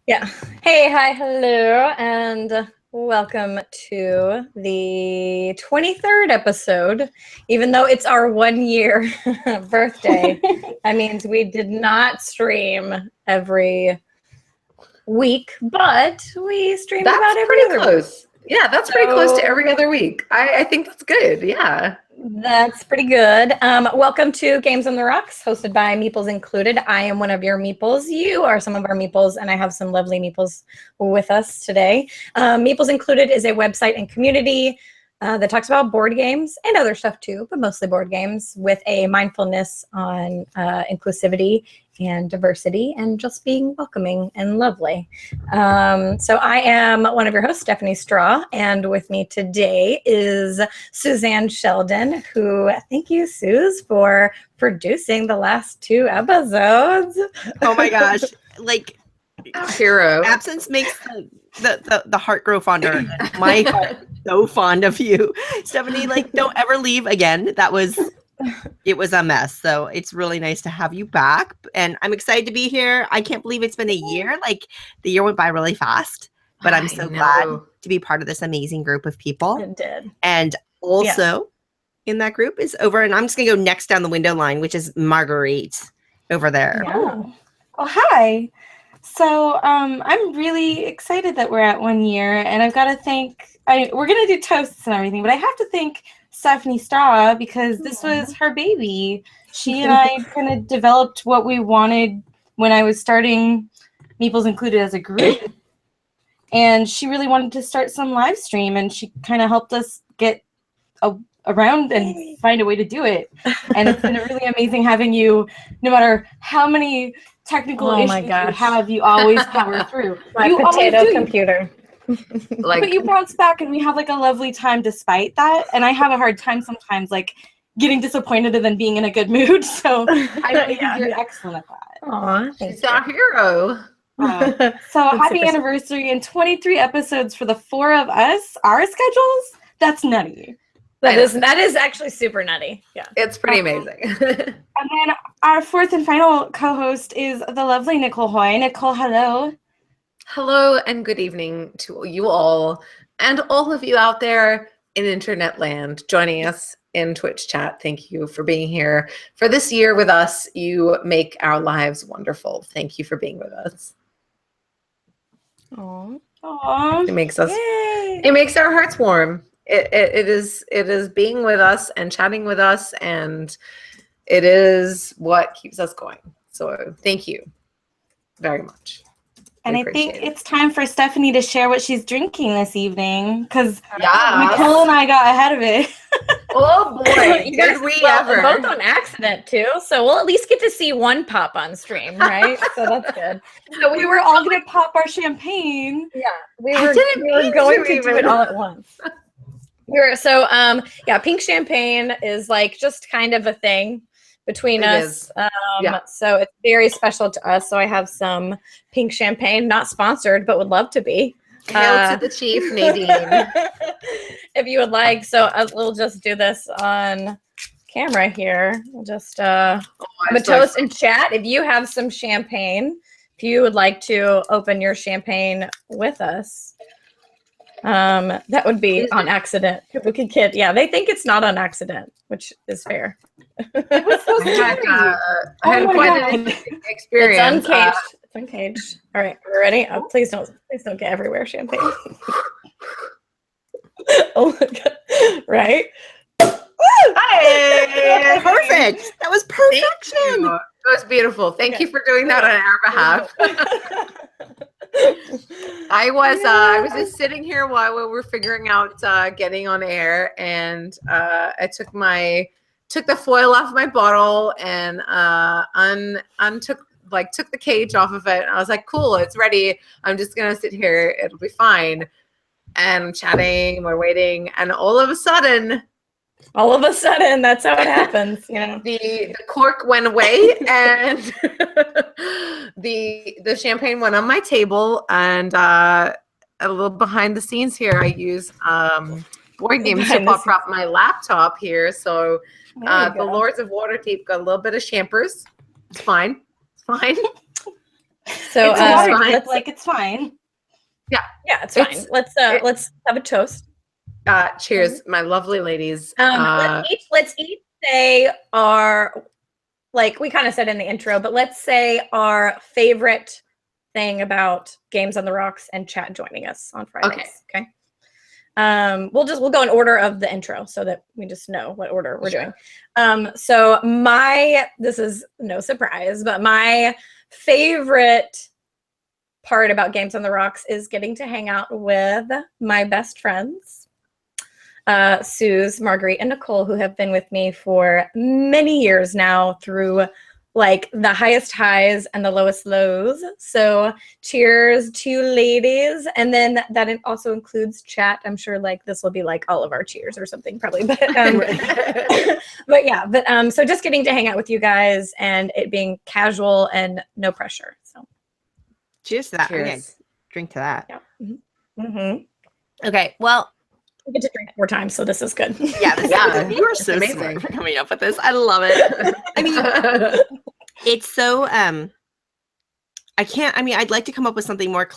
Yeah. Hey, hi, hello, and welcome to the 23rd episode. Even though it's our 1 year birthday, that means we did not stream every week, but we streamed That's about every pretty other close. week. Yeah, that's pretty close to every other week. I think that's good. Yeah. That's pretty good. Welcome to Games on the Rocks, hosted by Meeples Included. I am one of your Meeples. You are some of our Meeples, and I have some lovely Meeples with us today. Meeples Included is a website and community that talks about board games and other stuff too, but mostly board games, with a mindfulness on inclusivity and diversity and just being welcoming and lovely. So I am one of your hosts, Stephanie Straw, and with me today is Suzanne Sheldon, who, thank you, Suze, for producing the last 2 episodes. Oh my gosh. Like, Hero. absence makes the heart grow fonder. My heart is so fond of you. Stephanie, like, don't ever leave again. It was a mess. So it's really nice to have you back. And I'm excited to be here. I can't believe it's been a year. Like, the year went by really fast. But I'm so glad to be part of this amazing group of people. It did. And also in that group is over, and I'm just going to go next down the window line, which is Marguerite over there. Yeah. Oh, hi. So I'm really excited that we're at 1 year, and I've got to thank, we're going to do toasts and everything, but I have to thank Stephanie Straw because this was her baby. She and I kind of developed what we wanted when I was starting Meeples Included as a group. And she really wanted to start some live stream, and she kind of helped us get around and find a way to do it. And it's been really amazing having you, no matter how many technical issues you have, you always power through. My you potato computer. But you bounce back, and we have like a lovely time despite that. And I have a hard time sometimes like getting disappointed and then being in a good mood. So I really think you're excellent at that. Aw, She's our hero. So happy anniversary and 23 episodes for the 4 of us. Our schedules? That's nutty. That is actually super nutty. Yeah. It's pretty amazing. And then our 4th and final co-host is the lovely Nicole Hoy. Nicole, hello. Hello and good evening to you all and all of you out there in internet land joining us in Twitch chat. Thank you for being here for this year with us. You make our lives wonderful. Thank you for being with us. Aww. It makes us. Yay. It makes our hearts warm. It is being with us and chatting with us, and it is what keeps us going. So thank you very much. And I think it's time for Stephanie to share what she's drinking this evening, because yeah, Nicole and I got ahead of it. Oh boy, you guys both on accident too, so we'll at least get to see one pop on stream, right? So that's good. So we were all gonna pop our champagne. Yeah, we were going to do it all at once. Pink champagne is like just kind of a thing between us. So it's very special to us. So I have some pink champagne, not sponsored, but would love to be. Hail to the chief, Nadine. If you would like. So we'll just do this on camera here. We'll just I'm a toast in chat. If you have some champagne, if you would like to open your champagne with us, that would be on accident. People can kid. Yeah, they think it's not on accident, which is fair. I had quite an experience. It's uncaged. It's uncaged. All right, we're ready. Oh, please don't get everywhere champagne. Oh my god! Right? Hey, perfect. That was perfection. That was beautiful. Thank you for doing that on our behalf. I was just sitting here while we were figuring out getting on air, and I took the foil off my bottle and took the cage off of it. And I was like, cool, it's ready. I'm just gonna sit here. It'll be fine. And I'm chatting, we're waiting, and all of a sudden, that's how it happens. You know, the cork went away, and the champagne went on my table. And a little behind the scenes here, I use board games to prop my laptop here. So the Lords of Waterdeep got a little bit of champers. It's fine. It's fine. So It's a water fine. dip, like it's fine. yeah, it's fine. It's- Let's have a toast. Cheers, my lovely ladies. Let's each say our, like we kind of said in the intro, but let's say our favorite thing about Games on the Rocks and chat joining us on Fridays. Okay. We'll go in order of the intro so that we just know what order we're doing. So this is no surprise, but my favorite part about Games on the Rocks is getting to hang out with my best friends, Suze, Marguerite, and Nicole, who have been with me for many years now through like the highest highs and the lowest lows. So cheers to you ladies. And then that also includes chat. I'm sure like this will be like all of our cheers or something probably, but so just getting to hang out with you guys and it being casual and no pressure. So Cheers to that. Cheers. Okay, drink to that. yeah. Mm-hmm. Okay, well, We get to drink 4 times, so this is good. yeah, Yeah, you are so amazing. smart for coming up with this. I love it. I mean, it's so I'd like to come up with something more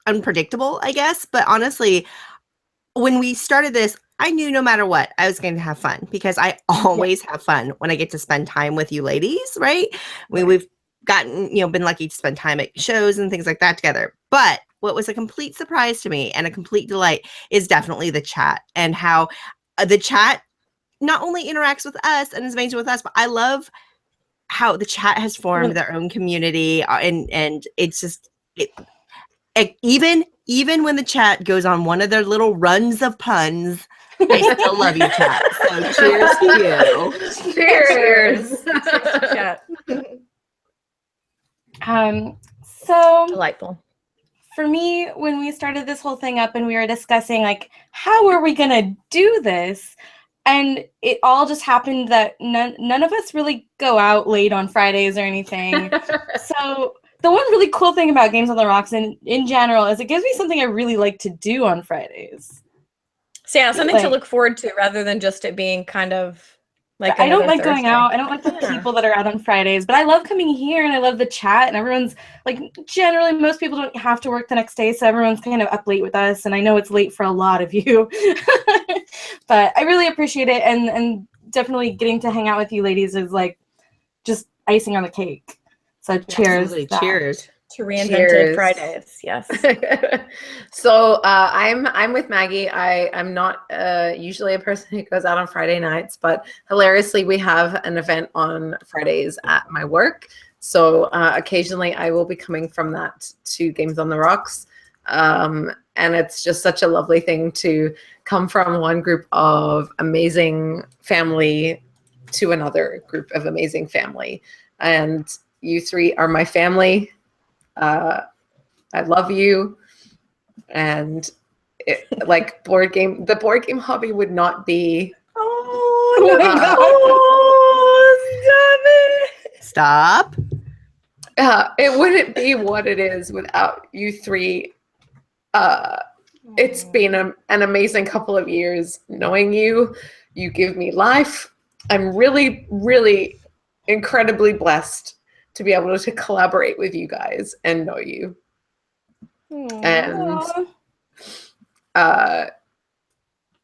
unpredictable, I guess, but honestly, when we started this, I knew no matter what, I was going to have fun because I always have fun when I get to spend time with you ladies, right? We've gotten, been lucky to spend time at shows and things like that together. But what was a complete surprise to me and a complete delight is definitely the chat and how the chat not only interacts with us and is amazing with us, but I love how the chat has formed their own community and it's just even when the chat goes on one of their little runs of puns, I still love you, chat. So cheers to you. Cheers. Chat. So Delightful. for me, when we started this whole thing up and we were discussing like how are we gonna do this, and it all just happened that none of us really go out late on Fridays or anything. So the one really cool thing about Games on the Rocks in general is it gives me something I really like to do on Fridays. So yeah, something to Like- look forward to rather than just it being kind of like I don't another like going Thursday. out. I don't like the Yeah. people that are out on Fridays, but I love coming here and I love the chat and everyone's like generally most people don't have to work the next day, so everyone's kind of up late with us, and I know it's late for a lot of you. But I really appreciate it, and definitely getting to hang out with you ladies is like just icing on the cake. So cheers. Absolutely. to that. Cheers. To reinvented Cheers. Fridays. Yes. So I'm with Maggie. I'm not usually a person who goes out on Friday nights, but hilariously we have an event on Fridays at my work. So occasionally I will be coming from that to Games on the Rocks. And it's just such a lovely thing to come from one group of amazing family to another group of amazing family. And you 3 are my family. I love you, and the board game hobby would not be. Oh my God. Stop. It wouldn't be what it is without you 3. It's been an amazing couple of years knowing you. You give me life. I'm really, really incredibly blessed to be able to collaborate with you guys and know you. And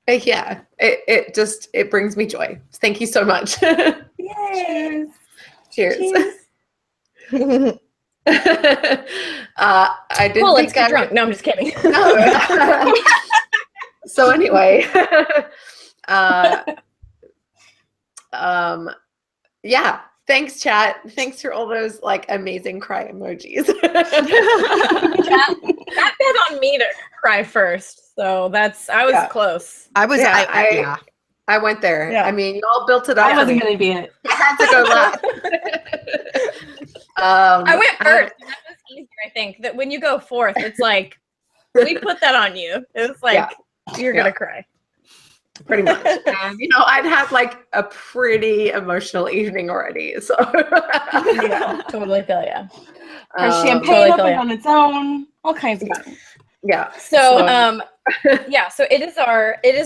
yeah, it brings me joy. Thank you so much. Yes. Cheers. Cheers. I didn't Well, let's think get I drunk. No, I'm just kidding. No. So anyway, yeah. Thanks, chat. Thanks for all those amazing cry emojis. That bet on me to cry first, so I was close. I was. Yeah, I went there. Yeah. I mean, y'all built it up. I wasn't gonna be it. I had to go last. I went first. And that was easier, I think. That when you go fourth, it's like we put that on you. It was like you're gonna cry. Pretty much. And I'd had a pretty emotional evening already. So Yeah, totally feel ya. Our champagne totally feel opened ya. on its own. All kinds of things. Yeah. So yeah, so it is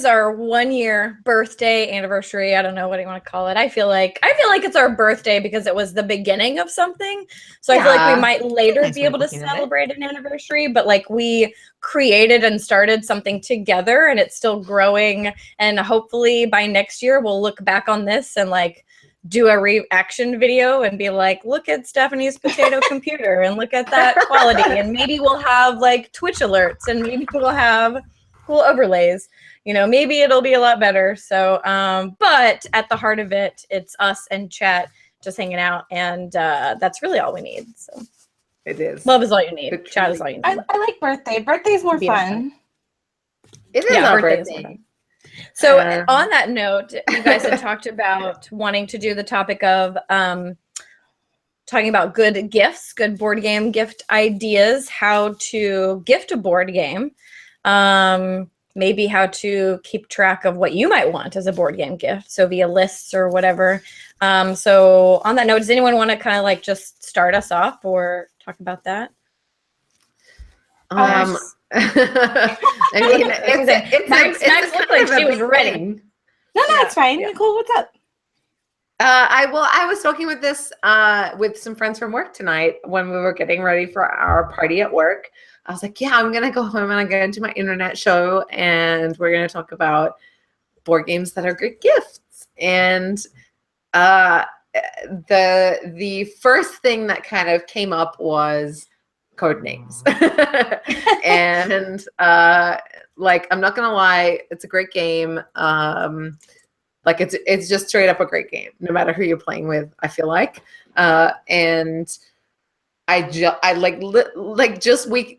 our 1 year birthday anniversary. I don't know what do you want to call it. I feel like it's our birthday because it was the beginning of something. So I feel like we might later Nice be way of able to looking at it. celebrate an anniversary, but like we created and started something together and it's still growing, and hopefully by next year we'll look back on this and like do a reaction video and be like, look at Stephanie's potato computer and look at that quality. And maybe we'll have like Twitch alerts and maybe we'll have cool overlays. You know, maybe it'll be a lot better. So, but at the heart of it, it's us and chat just hanging out. And that's really all we need. So it is. Love is all you need. Chat is all you need. I like birthday. Birthday's more fun. It is our birthday is birthday. more fun. So on that note, you guys had talked about wanting to do the topic of talking about good gifts, good board game gift ideas, how to gift a board game, maybe how to keep track of what you might want as a board game gift, so via lists or whatever. So on that note, does anyone want to kind of like just start us off or talk about that? I mean, Max looked like she was ready. No, it's fine. Yeah. Nicole, what's up? I was talking with this with some friends from work tonight when we were getting ready for our party at work. I was like, yeah, I'm gonna go home and I'm gonna do my internet show, and we're gonna talk about board games that are good gifts. And the first thing that kind of came up was code names. And like, I'm not gonna lie, it's a great game. Like it's just straight up a great game, no matter who you're playing with, I feel like. And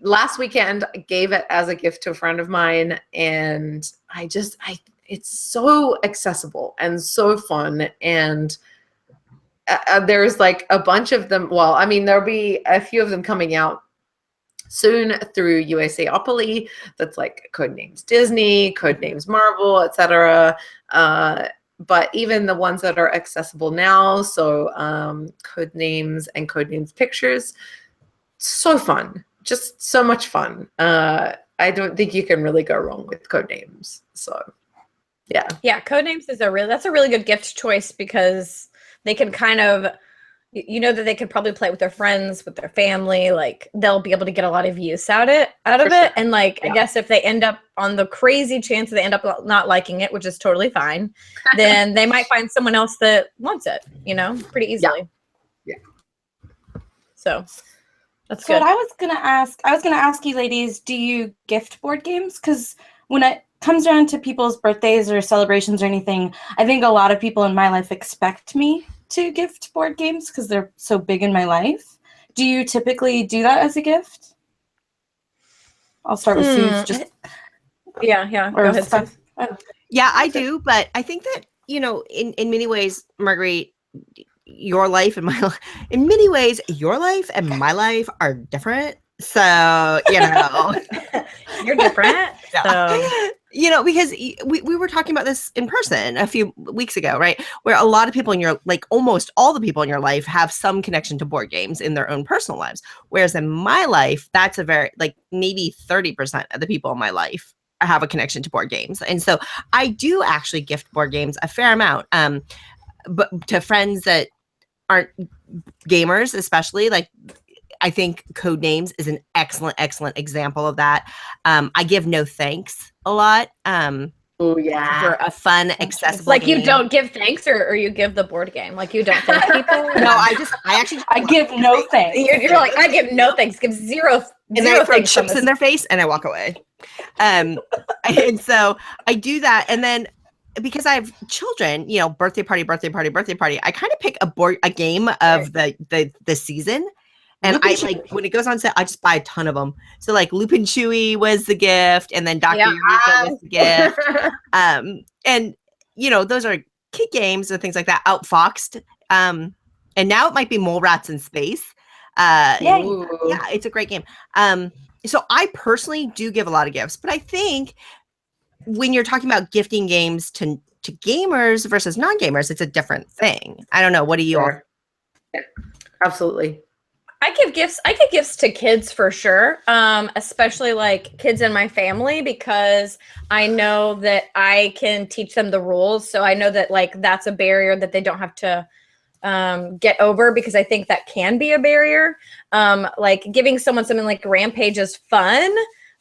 last weekend I gave it as a gift to a friend of mine, and it's so accessible and so fun. And there's like a bunch of them. Well, I mean, there'll be a few of them coming out soon through USAopoly. That's like Codenames Disney, Codenames Marvel, etc. But even the ones that are accessible now, so Codenames and Codenames Pictures, so fun, just so much fun. I don't think you can really go wrong with Codenames. So, yeah, Codenames is that's a really good gift choice because they can kind of, you know, that they could probably play with their friends, with their family, like they'll be able to get a lot of use out of it. And like, I guess if they end up on the crazy chance that they end up not liking it, which is totally fine, then they might find someone else that wants it, you know, pretty easily. Yeah. So that's So good. what I was gonna ask you ladies, do you gift board games? Because when it comes down to people's birthdays or celebrations or anything, I think a lot of people in my life expect me to gift board games because they're so big in my life. Do you typically do that as a gift? I'll start with Suze. Just yeah. or Go ahead, stuff. Suze. Yeah, I do, but I think that, you know, in many ways, Marguerite, your life and my in many ways, your life and my life are different. So, you know, You're different. So you know, because we were talking about this in person a few weeks ago, right? Where a lot of people in your, like almost all the people in your life have some connection to board games in their own personal lives. Whereas in my life, that's a very, like maybe 30% of the people in my life have a connection to board games. And so I do actually gift board games a fair amount, but to friends that aren't gamers, especially. Like, I think Codenames is an excellent example of that. I give no thanks a lot. Oh yeah. For a fun, accessible like game. you don't give thanks or you give the board game. Like you don't thank people. No, I give no thanks. You're like, I give no thanks. Give zero and I throw thanks. chips in their face and I walk away. And so I do that. And then because I have children, you know, birthday party, I kind of pick a game of the season. And I like when it goes on sale, I just buy a ton of them. So like Lupin Chewy was the gift, and then Dr. Eureka was the gift. And you know, those are kid games and things like that, outfoxed. And now it might be Mole Rats in Space. Yeah, it's a great game. So I personally do give a lot of gifts, but I think when you're talking about gifting games to gamers versus non-gamers, it's a different thing. I don't know. What do you all? Yeah, absolutely. I give gifts to kids for sure, especially like kids in my family, because I know that I can teach them the rules. So I know that like that's a barrier that they don't have to get over, because I think that can be a barrier. Like giving someone something like Rampage is fun,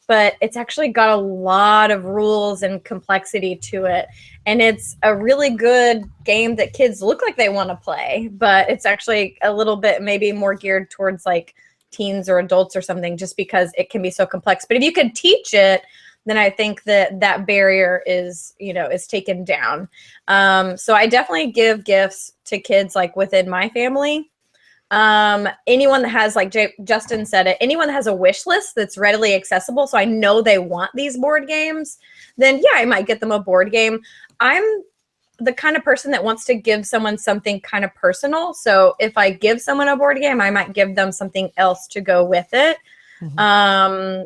but it's actually got a lot of rules and complexity to it. And it's a really good game that kids look like they want to play, but it's actually a little bit maybe more geared towards like teens or adults or something, just because it can be so complex. But if you could teach it, then I think that that barrier is, is taken down. So I definitely give gifts to kids like within my family. Anyone that has, like Justin said it, anyone that has a wish list that's readily accessible, so I know they want these board games, then yeah, I might get them a board game. I'm the kind of person that wants to give someone something kind of personal. So if I give someone a board game, I might give them something else to go with it. Mm-hmm.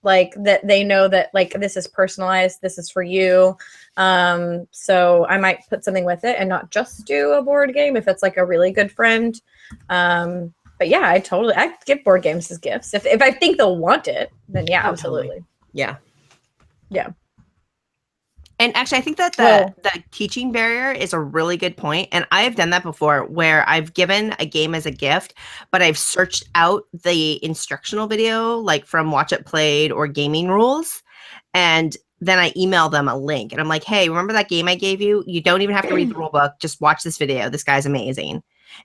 Like that they know that like this is personalized, this is for you. So I might put something with it and not just do a board game if it's like a really good friend. But yeah, I give board games as gifts. If I think they'll want it, then yeah, absolutely. Totally. Yeah. Yeah. And actually, I think that the teaching barrier is a really good point. And I have done that before, where I've given a game as a gift, but I've searched out the instructional video, like from Watch It Played or Gaming Rules. And then I email them a link. And I'm like, hey, remember that game I gave you? You don't even have to read the rule book. Just watch this video. This guy's amazing.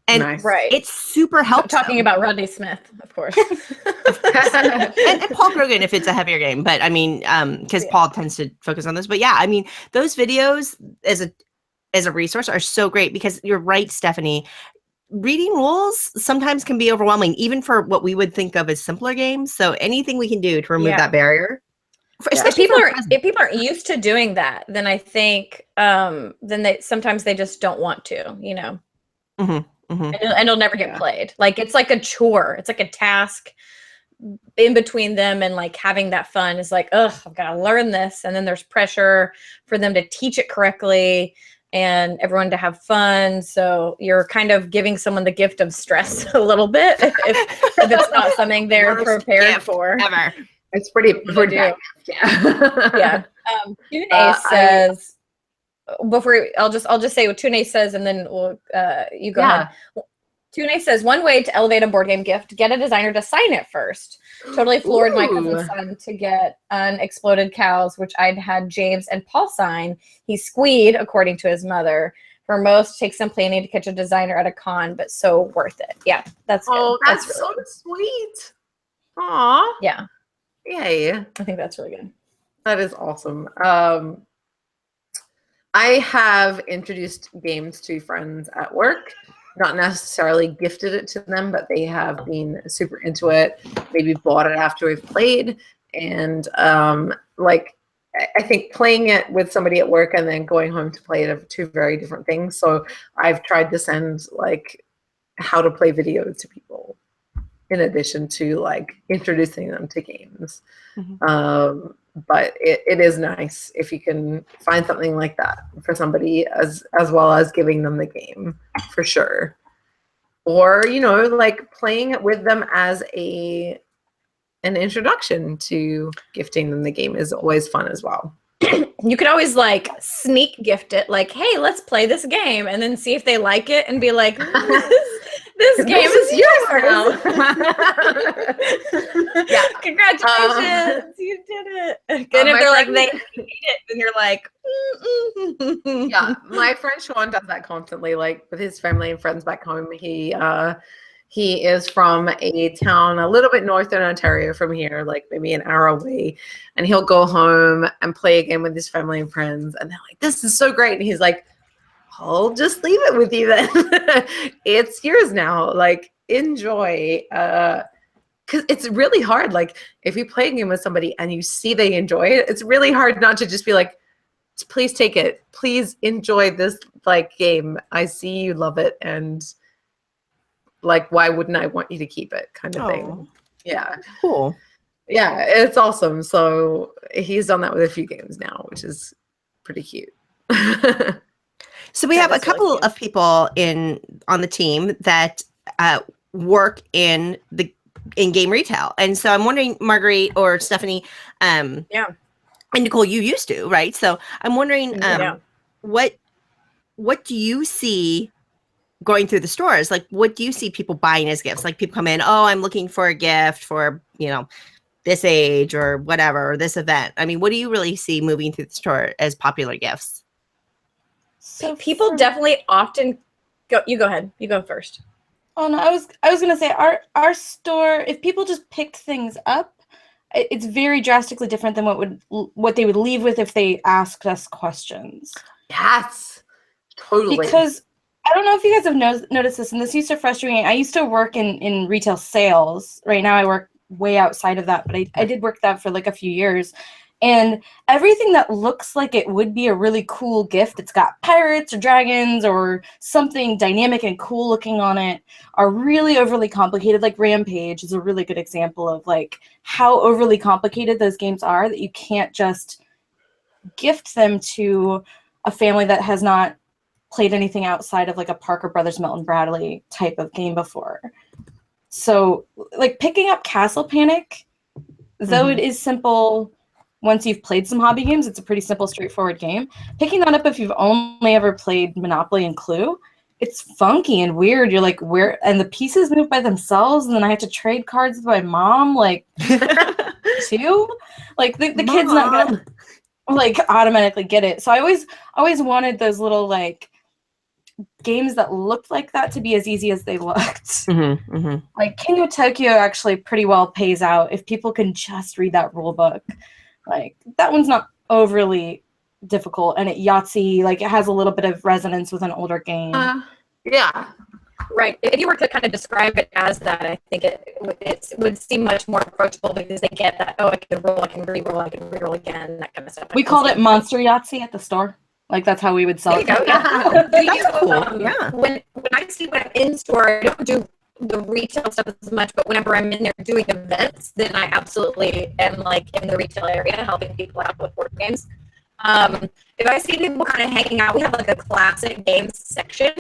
And it's super helpful. Talking about Rodney Smith, of course. and Paul Grogan if it's a heavier game. But I mean, because Paul tends to focus on this. But yeah, I mean, those videos as a resource are so great, because you're right, Stephanie. Reading rules sometimes can be overwhelming, even for what we would think of as simpler games. So anything we can do to remove that barrier. If people aren't used to doing that, then I think then sometimes they just don't want to, Mm-hmm. Mm-hmm. And it'll never get played. Like it's like a chore. It's like a task in between them, and like having that fun is like, ugh, I've got to learn this, and then there's pressure for them to teach it correctly and everyone to have fun. So you're kind of giving someone the gift of stress a little bit if it's not something they're prepared for. Ever. It's pretty bad. Yeah. Q&A says. I'll just say what Tune says, and then you go ahead. Tune says, one way to elevate a board game gift, get a designer to sign it first. Totally floored my cousin's son to get Unexploded Cows, which I'd had James and Paul sign. He squeed, according to his mother. For most, takes some planning to catch a designer at a con, but so worth it. Yeah, that's good. Oh, that's really so good. Sweet. Aw. Yeah. Yay. I think that's really good. That is awesome. I have introduced games to friends at work, not necessarily gifted it to them, but they have been super into it, maybe bought it after we've played. And I think playing it with somebody at work and then going home to play it are two very different things. So I've tried to send like how to play videos to people in addition to like introducing them to games. Mm-hmm. But it is nice if you can find something like that for somebody as well as giving them the game, for sure. Or, like playing it with them as an introduction to gifting them the game is always fun as well. You could always like sneak gift it, like, hey, let's play this game, and then see if they like it and be like, this game is yours now. Yeah. Congratulations. You did it. And if they're like, they hate it, then you're like, Yeah. My friend Sean does that constantly, like with his family and friends back home. He is from a town a little bit north in Ontario from here, like maybe an hour away. And he'll go home and play a game with his family and friends. And they're like, this is so great. And he's like, I'll just leave it with you then. It's yours now. Like, enjoy. Because it's really hard. Like, if you play a game with somebody and you see they enjoy it, it's really hard not to just be like, please take it. Please enjoy this like game. I see you love it. And like, why wouldn't I want you to keep it, kind of thing. Yeah. Cool. Yeah, it's awesome. So he's done that with a few games now, which is pretty cute. So we have a couple of people on the team that work in game retail. And so I'm wondering, Marguerite or Stephanie, and Nicole, you used to, right? So I'm wondering, what do you see going through the stores? Like, what do you see people buying as gifts? Like, people come in, oh, I'm looking for a gift for, this age or whatever, or this event. I mean, what do you really see moving through the store as popular gifts? So people definitely often go. You go ahead. You go first. Oh no, I was gonna say our store. If people just picked things up, it's very drastically different than what they would leave with if they asked us questions. Yes, totally. Because I don't know if you guys have noticed this, and this used to frustrate me. I used to work in retail sales. Right now, I work way outside of that, but I did work that for like a few years. And everything that looks like it would be a really cool gift, it's got pirates or dragons or something dynamic and cool looking on it, are really overly complicated. Like Rampage is a really good example of like how overly complicated those games are, that you can't just gift them to a family that has not played anything outside of like a Parker Brothers Milton Bradley type of game before. So like picking up Castle Panic, though it is simple once you've played some hobby games, it's a pretty simple, straightforward game. Picking that up if you've only ever played Monopoly and Clue, it's funky and weird. You're like, where? And the pieces move by themselves, and then I have to trade cards with my mom, like, too? Like, the kid's not going to, like, automatically get it. So I always wanted those little, like, games that looked like that to be as easy as they looked. Like King of Tokyo actually pretty well pays out if people can just read that rule book. Like that one's not overly difficult, and Yahtzee, like it has a little bit of resonance with an older game. Yeah, right. If you were to kind of describe it as that, I think it would seem much more approachable because they get that. Oh, I can roll, I can re-roll, I can re-roll again, that kind of stuff. We called it Monster Yahtzee at the store. Like that's how we would sell it. That's cool. Yeah. When I see when I'm in store, I don't do the retail stuff as much, but whenever I'm in there doing events, then I absolutely am like in the retail area helping people out with board games. If I see people kind of hanging out, we have like a classic games section.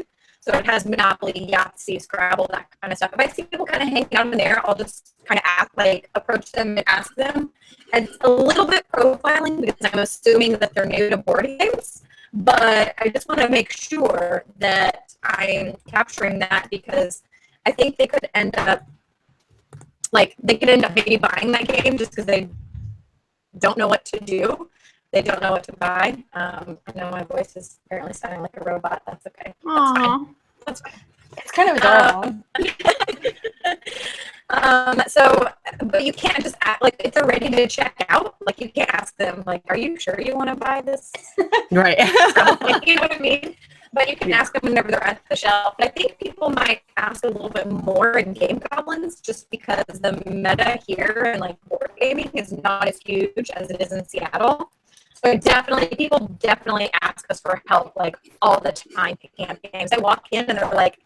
So it has Monopoly, Yahtzee, Scrabble, that kind of stuff. If I see people kind of hanging out in there, I'll just kind of approach them and ask them. And it's a little bit profiling because I'm assuming that they're new to board games. But I just want to make sure that I'm capturing that because I think they could end up maybe buying that game just because they don't know what to do. They don't know what to buy. I know my voice is apparently sounding like a robot. That's okay. That's fine. It's kind of adorable. But you can't just act like if they're ready to check out. Like you can't ask them, like, "Are you sure you want to buy this?" Right. Like, you know what I mean? But you can ask them whenever they're at the shelf. But I think people might ask a little bit more in Game Goblins just because the meta here and like board gaming is not as huge as it is in Seattle. So people definitely ask us for help like all the time picking up games. I walk in and they're like,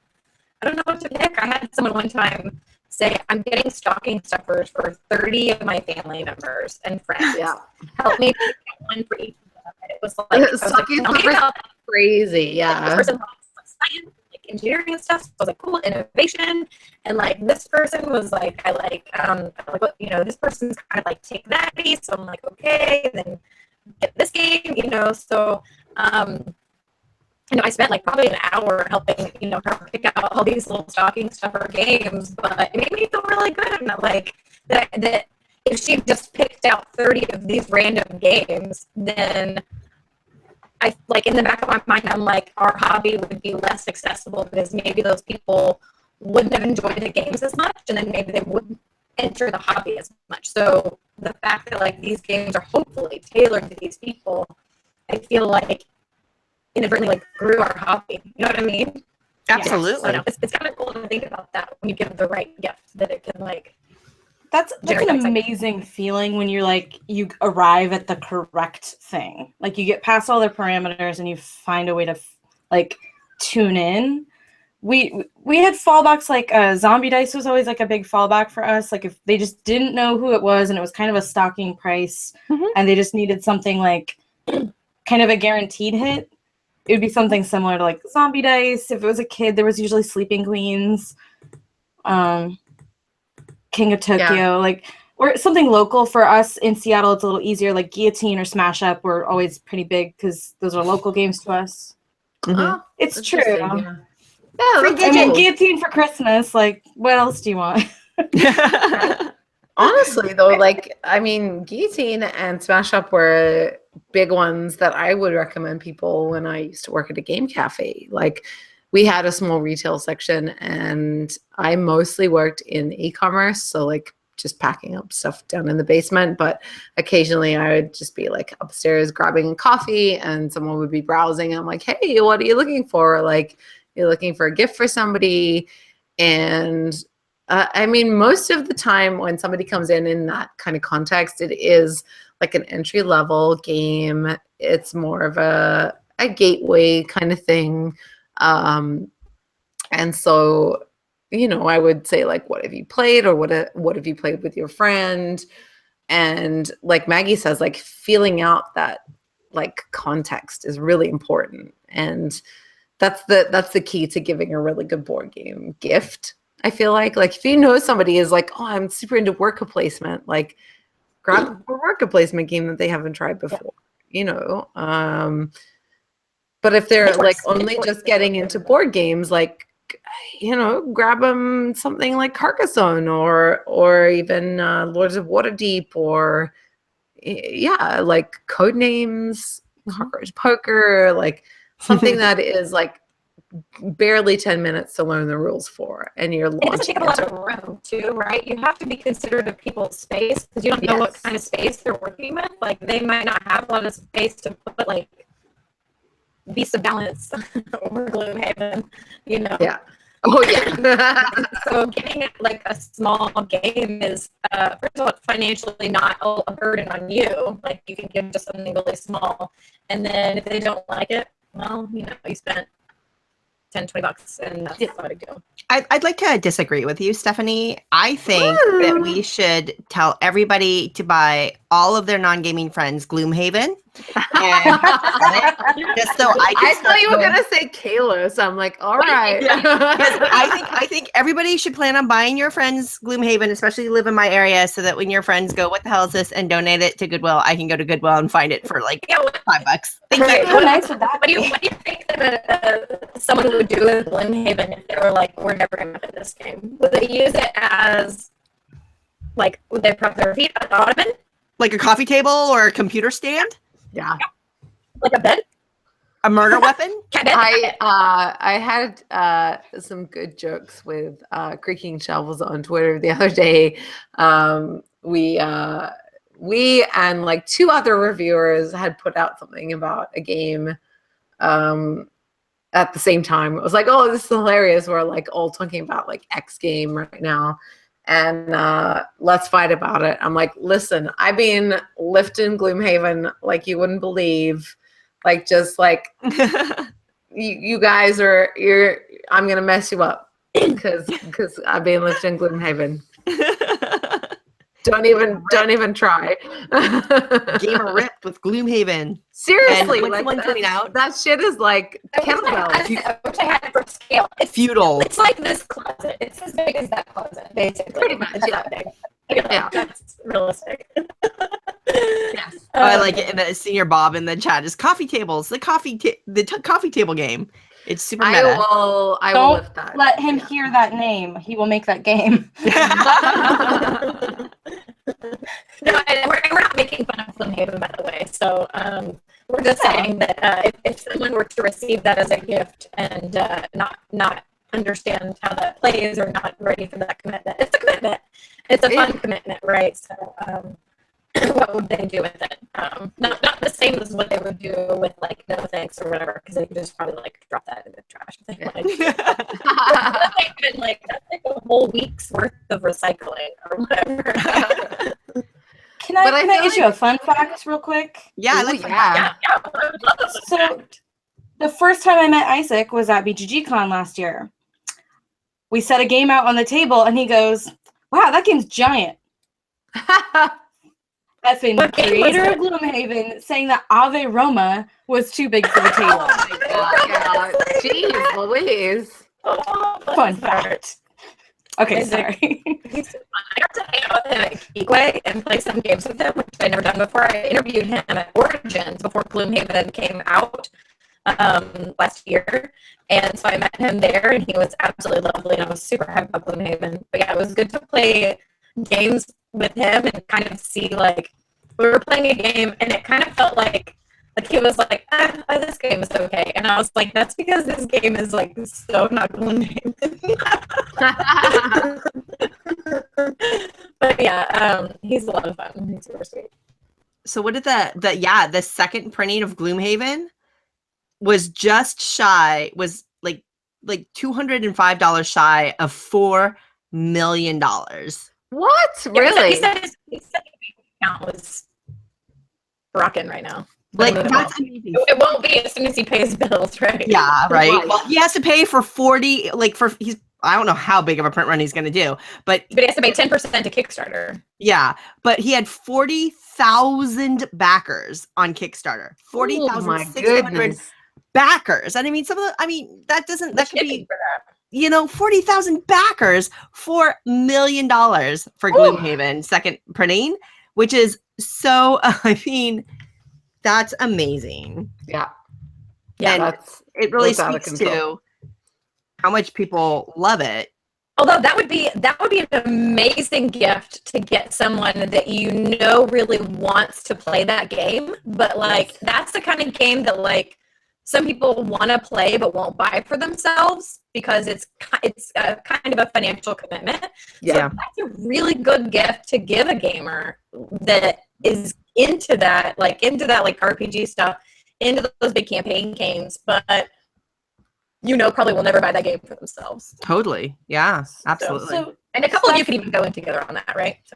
I don't know what to pick. I had someone one time say, I'm getting stocking stuffers for 30 of my family members and friends. Yeah. Help me pick one for each of them. And it was like, stocking stuffers are crazy. Yeah. This person loves science, like engineering and stuff. So I was like, cool, innovation. And like this person was like, this person's kind of like take that piece. So I'm like, okay, then get this game, So, I spent like probably an hour helping, her pick out all these little stocking stuffer games, but it made me feel really good. And that if she just picked out 30 of these random games, then I like in the back of my mind, I'm like, our hobby would be less accessible because maybe those people wouldn't have enjoyed the games as much, and then maybe they wouldn't enter the hobby as much. So the fact that like these games are hopefully tailored to these people, I feel like inadvertently like grew our hobby. You know what I mean? Absolutely. Yeah. So, it's kind of cool to think about that when you give the right gift that it can like. That's an amazing feeling when you're like you arrive at the correct thing. Like you get past all their parameters and you find a way to like tune in. We had fallbacks like zombie dice was always like a big fallback for us. Like if they just didn't know who it was and it was kind of a stocking price and they just needed something like kind of a guaranteed hit, it would be something similar to like zombie dice. If it was a kid, there was usually Sleeping Queens. King of Tokyo, like, or something local for us in Seattle. It's a little easier, like Guillotine or Smash Up. We're always pretty big because those are local games to us. Oh, It's true. interesting, yeah, Free that's I mean, cool. Guillotine for Christmas. Like, what else do you want? Honestly, though, like, I mean, Guillotine and Smash Up were big ones that I would recommend people when I used to work at a game cafe. Like, we had a small retail section, and I mostly worked in e-commerce, so like just packing up stuff down in the basement. But occasionally, I would just be like upstairs grabbing a coffee, and someone would be browsing. And I'm like, "Hey, what are you looking for? Like, you're looking for a gift for somebody?" And I mean, most of the time when somebody comes in that kind of context, it is like an entry level game. It's more of a gateway kind of thing. And so, I would say, like, what have you played, or what have you played with your friend? And like Maggie says, like, feeling out that like context is really important. And that's the key to giving a really good board game gift. I feel like if you know somebody is like, oh, I'm super into worker placement, like grab a worker placement game that they haven't tried before, but if they're like only just getting into board games, like, grab them something like Carcassonne or even Lords of Waterdeep, or like Codenames, Cockroach Poker, like something that is like barely 10 minutes to learn the rules for, and you're It doesn't take up a lot of room too, right? You have to be considerate of people's space, because you don't know what kind of space they're working with. Like, they might not have a lot of space to put like Beast of Balance or Gloomhaven, Yeah. Oh yeah. So getting like a small game is first of all, financially not a burden on you. Like, you can give just something really small, and then if they don't like it, well, you spent $10-20, and that's not a big deal. I'd like to disagree with you, Stephanie. I think that we should tell everybody to buy all of their non-gaming friends Gloomhaven. And just so I thought you were gonna say Kayla, so I'm like, all right. I think everybody should plan on buying your friends Gloomhaven, especially if you live in my area, so that when your friends go, "What the hell is this?" and donate it to Goodwill, I can go to Goodwill and find it for like $5. Thank you. How nice would that be? What do you think that someone would do with Gloomhaven if they were like, we're never going to play this game? Would they use it as, like, would they prop their feet on the ottoman? Like a coffee table or a computer stand? Yeah. Like a bed? A murder weapon? I had some good jokes with Creaking Shovels on Twitter the other day. We and like two other reviewers had put out something about a game at the same time. It was like, oh, this is hilarious. We're like all talking about like X game right now, and let's fight about it. I'm like, listen, I've been lifting Gloomhaven like you wouldn't believe. Like, just like you guys I'm gonna mess you up because I've been lifting Gloomhaven. Don't even try. Gamer ripped with Gloomhaven. Seriously, and like someone tweeting out, that shit is like kettlebells. I wish I had it for scale. It's feudal. It's like this closet. It's as big as that closet, basically. Pretty much, It's yeah. that big. Yeah. That's realistic. Yes. I like it. And the senior Bob in the chat is coffee tables. The coffee table game. It's super meta. I will lift that. Let him hear that name. He will make that game. No, and we're not making fun of Gloomhaven, by the way. So we're just saying that if someone were to receive that as a gift and not understand how that plays, or not ready for that commitment, it's a commitment. It's a fun commitment, right? So what would they do with it? Not the same as what they would do with like no thanks or whatever, because they could just probably like drop that in the trash. That's like a whole week's worth of recycling or whatever. Can I issue a fun fact real quick? Yeah, I like that. Yeah. So the first time I met Isaac was at BGG-Con last year. We set a game out on the table, and he goes, "Wow, that game's giant." That's been the creator of Gloomhaven saying that Ave Roma was too big for the table. Oh my God. Jeez Louise. Fun fact. Okay, He's sorry. He's fun. I got to hang out with him at Geekway and play some games with him, which I'd never done before. I interviewed him at Origins before Gloomhaven came out last year. And so I met him there, and he was absolutely lovely, and I was super happy about Gloomhaven. But yeah, it was good to play games with him and kind of see, like, we were playing a game, and it kind of felt like he was like, this game is okay. And I was like, that's because this game is, like, so not Gloomhaven. But yeah, he's a lot of fun. He's super sweet. So what did the second printing of Gloomhaven was just shy, was like $205 shy of $4 million. What? Yeah, Really? he said his account was rocking right now. Like, But that's amazing. it won't be as soon as he pays bills, right? Yeah, right. Right. Well, he has to pay for 40, I don't know how big of a print run he's going to do, but But he has to pay 10% to Kickstarter. yeah, but he had 40,000 backers on Kickstarter. Oh my 40,600 goodness. backers. And I mean, that could be, For that. 40,000 backers, $4 million for Gloomhaven second printing, which is so, that's amazing. Yeah. And That's it really that's out of speaks control. to how much people love it. Although that would be an amazing gift to get someone that really wants to play that game. But like that's the kind of game that like some people want to play but won't buy for themselves because it's kind of a financial commitment. Yeah. So that's a really good gift to give a gamer that is into that like RPG stuff, into those big campaign games, but probably will never buy that game for themselves. Totally. Yeah, absolutely. So, And a couple of you could even go in together on that, right? So.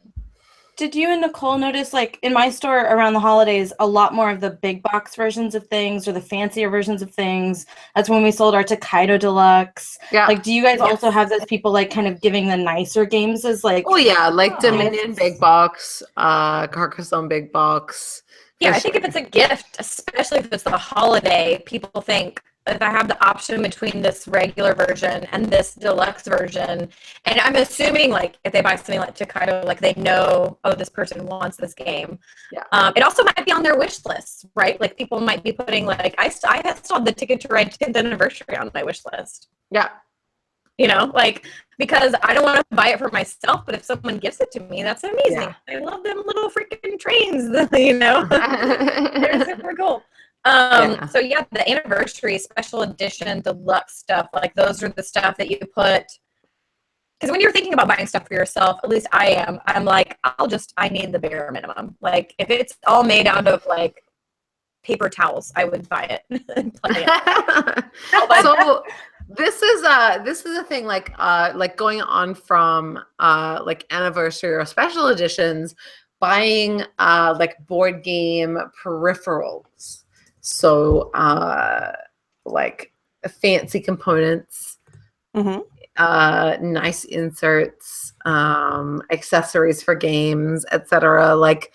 did you and Nicole notice, like, in my store around the holidays, a lot more of the big box versions of things or the fancier versions of things? That's when we sold our Takedo Deluxe. Yeah. Like, do you guys also have those people, like, kind of giving the nicer games as, like... Oh, yeah. Like Dominion Big Box, Carcassonne Big Box. Yeah, I think if it's a gift, especially if it's the holiday, people think, if I have the option between this regular version and this deluxe version, and I'm assuming like if they buy something like Takedo, like they know, oh, this person wants this game. Yeah. It also might be on their wish list, right? Like people might be putting like I still have the Ticket to Ride 10th anniversary on my wish list. Yeah. Like because I don't want to buy it for myself, but if someone gives it to me, that's amazing. Yeah. I love them little freaking trains, They're super cool. So yeah, the anniversary, special edition, deluxe stuff, like those are the stuff that you put. Because when you're thinking about buying stuff for yourself, at least I am, I'm like, I need the bare minimum. Like if it's all made out of like paper towels, I would buy it. And play it. So this is a thing like going on from like anniversary or special editions, buying like board game peripherals. So, like fancy components, nice inserts, accessories for games, etc. Like,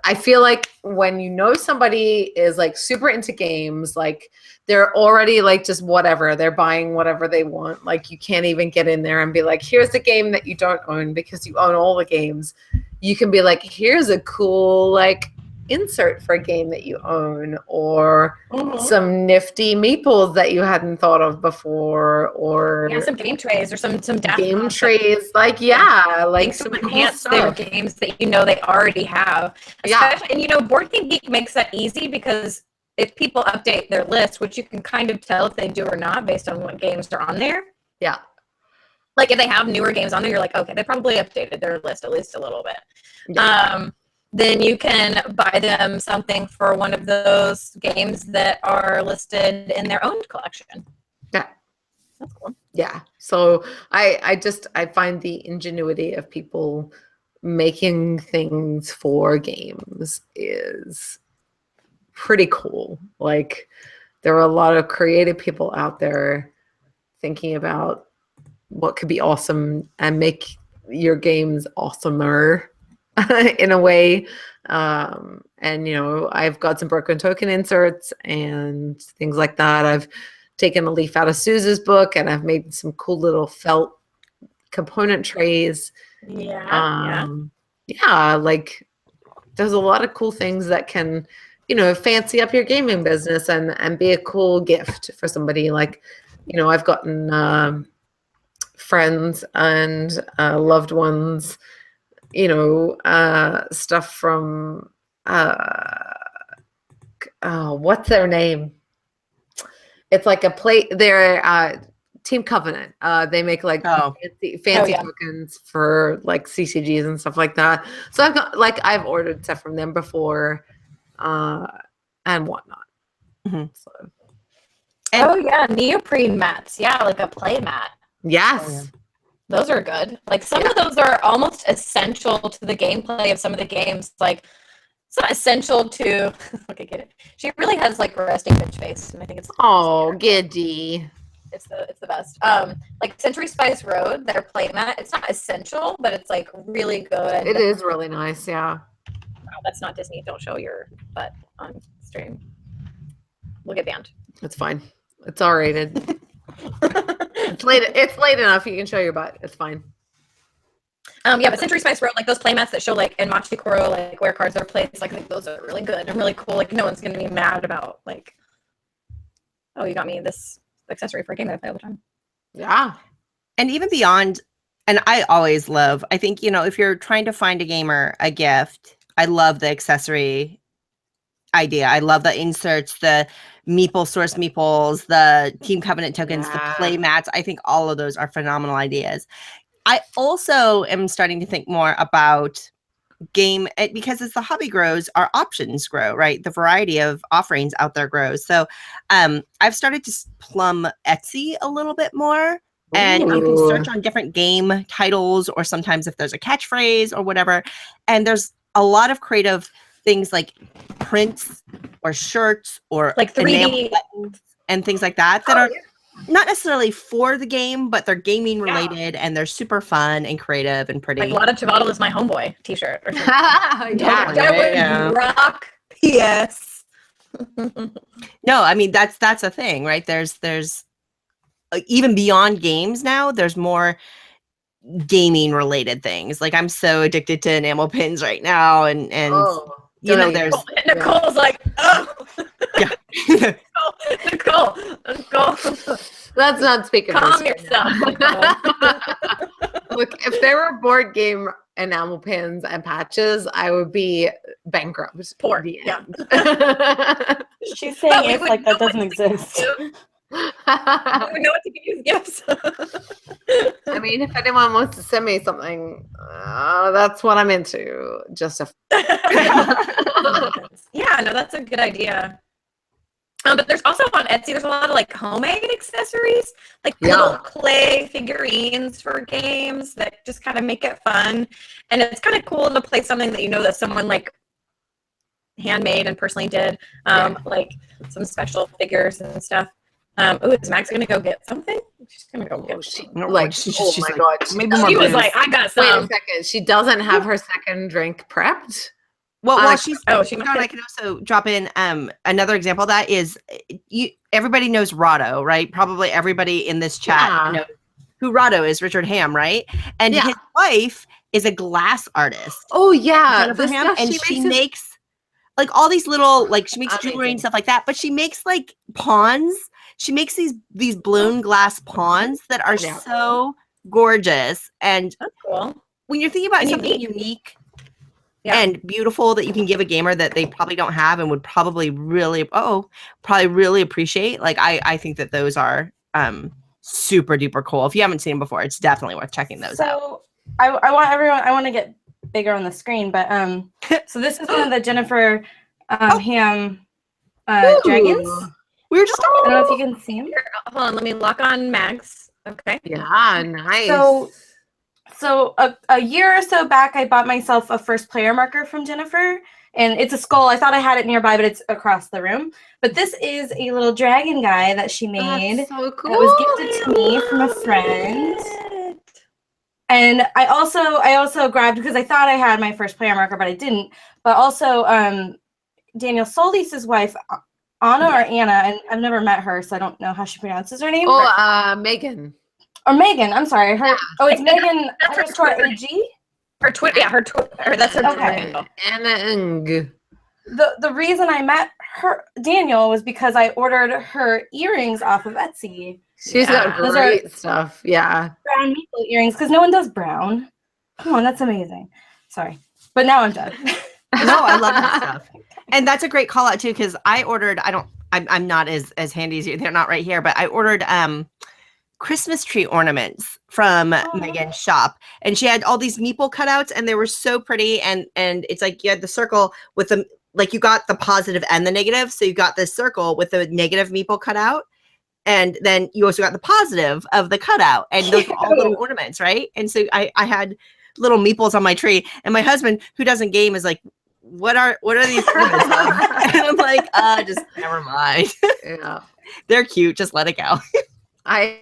I feel like when somebody is like super into games, like they're already like just whatever, they're buying whatever they want. Like you can't even get in there and be like, here's a game that you don't own because you own all the games. You can be like, here's a cool like insert for a game that you own, or some nifty meeples that you hadn't thought of before, or some game trays or some game trays, like like some cool enhance their games that they already have. Especially, and Board Game Geek makes that easy because if people update their list, which you can kind of tell if they do or not based on what games are on there. Yeah. Like if they have newer games on there, you're like, okay, they probably updated their list at least a little bit. Yeah. Then you can buy them something for one of those games that are listed in their own collection. Yeah. That's cool. Yeah. So I find the ingenuity of people making things for games is pretty cool. Like there are a lot of creative people out there thinking about what could be awesome and make your games awesomer. In a way, and I've got some broken token inserts and things like that. I've taken a leaf out of Suze's book and I've made some cool little felt component trays. Yeah. Yeah, like there's a lot of cool things that can, fancy up your gaming business and be a cool gift for somebody. Like, I've gotten friends and loved ones, stuff from what's their name? It's like a plate. They're Team Covenant. They make like fancy yeah. tokens for like CCGs and stuff like that. So I've ordered stuff from them before, and whatnot. So. Neoprene mats. Yeah, like a play mat. Yes. Oh, yeah. Those are good. Like some of those are almost essential to the gameplay of some of the games. Like it's not essential to okay, get it. She really has like a resting bitch face, and I think it's giddy. It's the best. Like Century Spice Road, their playmat. It's not essential, but it's like really good. It is really nice. Yeah. Wow, that's not Disney. Don't show your butt on stream. We'll get banned. It's fine. It's R-rated. It's late enough. You can show your butt. It's fine. But Century Spice Road, like those playmats that show like in Machikoro, like where cards are placed, like I think those are really good and really cool. Like no one's gonna be mad about like, oh, you got me this accessory for a game that I play all the time. Yeah. And even beyond, and I always love, I think, if you're trying to find a gamer a gift, I love the accessory idea. I love the inserts, the Meeple source meeples, the Team Covenant tokens, the play mats. I think all of those are phenomenal ideas. I also am starting to think more about because as the hobby grows, our options grow, right? The variety of offerings out there grows. So I've started to plumb Etsy a little bit more. And you can search on different game titles, or sometimes if there's a catchphrase or whatever. And there's a lot of creative things like prints or shirts or like 3D buttons and things like that are not necessarily for the game, but they're gaming related and they're super fun and creative and pretty. Like Lada Chivato is my homeboy t-shirt. Or Yeah. Rock. Yes. No, I mean that's a thing, right? There's even beyond games now, there's more gaming related things. Like I'm so addicted to enamel pins right now, and there's Nicole's like, oh yeah. Nicole. Let's not speak of Calm this. yourself. Look, if there were board game enamel pins and patches, I would be bankrupt. Poor. Yeah. She's saying it's like that doesn't exist. I don't know what to give you as gifts. I mean, if anyone wants to send me something, that's what I'm into. Just a yeah, no, that's a good idea. But there's also on Etsy, there's a lot of like homemade accessories, like little clay figurines for games that just kind of make it fun. And it's kind of cool to play something that that someone like handmade and personally did, like some special figures and stuff. Is Max gonna go get something? She's gonna go get she's my god. Maybe she was like, I got some. Wait a second. She doesn't have her second drink prepped. Well, I can also drop in another example of that is everybody knows Rado, right? Probably everybody in this chat knows who Rado is, Richard Ham, right? And his wife is a glass artist. Oh yeah, Jennifer Ham, and she makes like all these little she makes jewelry and stuff like that, but she makes like pawns. She makes these blown glass pawns that are so gorgeous. And that's cool. When you're thinking about something unique and beautiful that you can give a gamer that they probably don't have and would probably really appreciate, like I think that those are super duper cool. If you haven't seen them before, it's definitely worth checking those out. So I want to get bigger on the screen, but so this is one of the Jennifer Ham dragons. We were just I don't know if you can see him. Here, hold on, let me lock on Mags. Okay. Yeah, nice. So a year or so back, I bought myself a first player marker from Jennifer, and it's a skull. I thought I had it nearby, but it's across the room. But this is a little dragon guy that she made. That's so cool. That was gifted to me from a friend. And I also grabbed, because I thought I had my first player marker, but I didn't. But also Daniel Solis's wife, Anna or Anna, and I've never met her, so I don't know how she pronounces her name. Oh, Megan. Or Megan. I'm sorry. Her. Yeah. Oh, it's Megan, Megan that's her underscore Twitter. AG. Her Twitter, yeah, her Twitter. That's her Twitter Okay. handle. Anna. The reason I met her Daniel was because I ordered her earrings off of Etsy. She's got Those great stuff. Yeah. Brown maple earrings because no one does brown. Come on, that's amazing. Sorry, but now I'm done. No, I love that stuff. And that's a great call out too, because I ordered, I'm not as handy as you, they're not right here, but I ordered Christmas tree ornaments from Megan's shop. And she had all these meeple cutouts and they were so pretty. And it's like you had the circle with the, like you got the positive and the negative. So you got this circle with the negative meeple cutout. And then you also got the positive of the cutout. And those were all little ornaments, right? And so I had little meeples on my tree. And my husband, who doesn't game, is like, what are these ornaments of? And I'm like, just never mind. Yeah. They're cute. Just let it go. I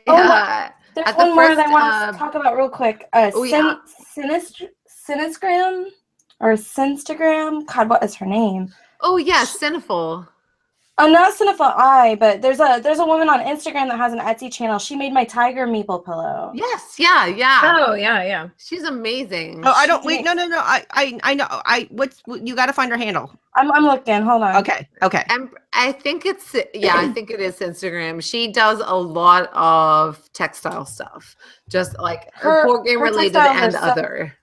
There's at the one more that I first, want to talk about real quick. Sinistragram or Sinstagram. God, what is her name? oh yeah, Cineful. I'm not Cineful Eye, but there's a woman on Instagram that has an Etsy channel. She made my tiger meeple pillow. Yes, yeah. Oh, yeah. She's amazing. Oh, I don't wait. No. I know. You got to find her handle. I'm looking. Hold on. Okay. And I think it's I think it is Instagram. She does a lot of textile stuff, just like board game related and other.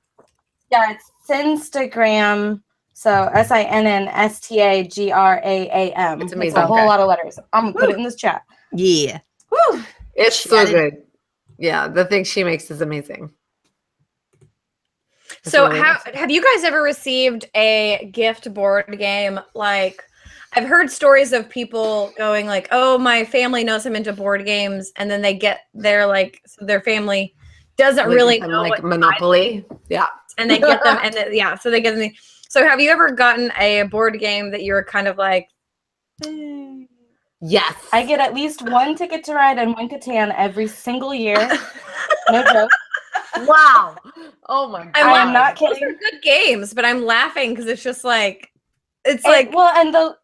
Yeah, it's Sinstagram. So SINNSTAGRAAM. It's amazing. It's a whole lot of letters. I'm gonna put it in this chat. Yeah. Woo. It's so good. Yeah, the thing she makes is amazing. So have you guys ever received a gift board game? Like, I've heard stories of people going like, oh, my family knows I'm into board games. And then they get their so their family doesn't really know like what Monopoly. Yeah. and they get them. So they get them. So have you ever gotten a board game that you were kind of like, Yes. I get at least one Ticket to Ride and one Catan every single year. No joke. Wow. Oh my God. I am not those kidding. are good games, but I'm laughing because it's just like, and the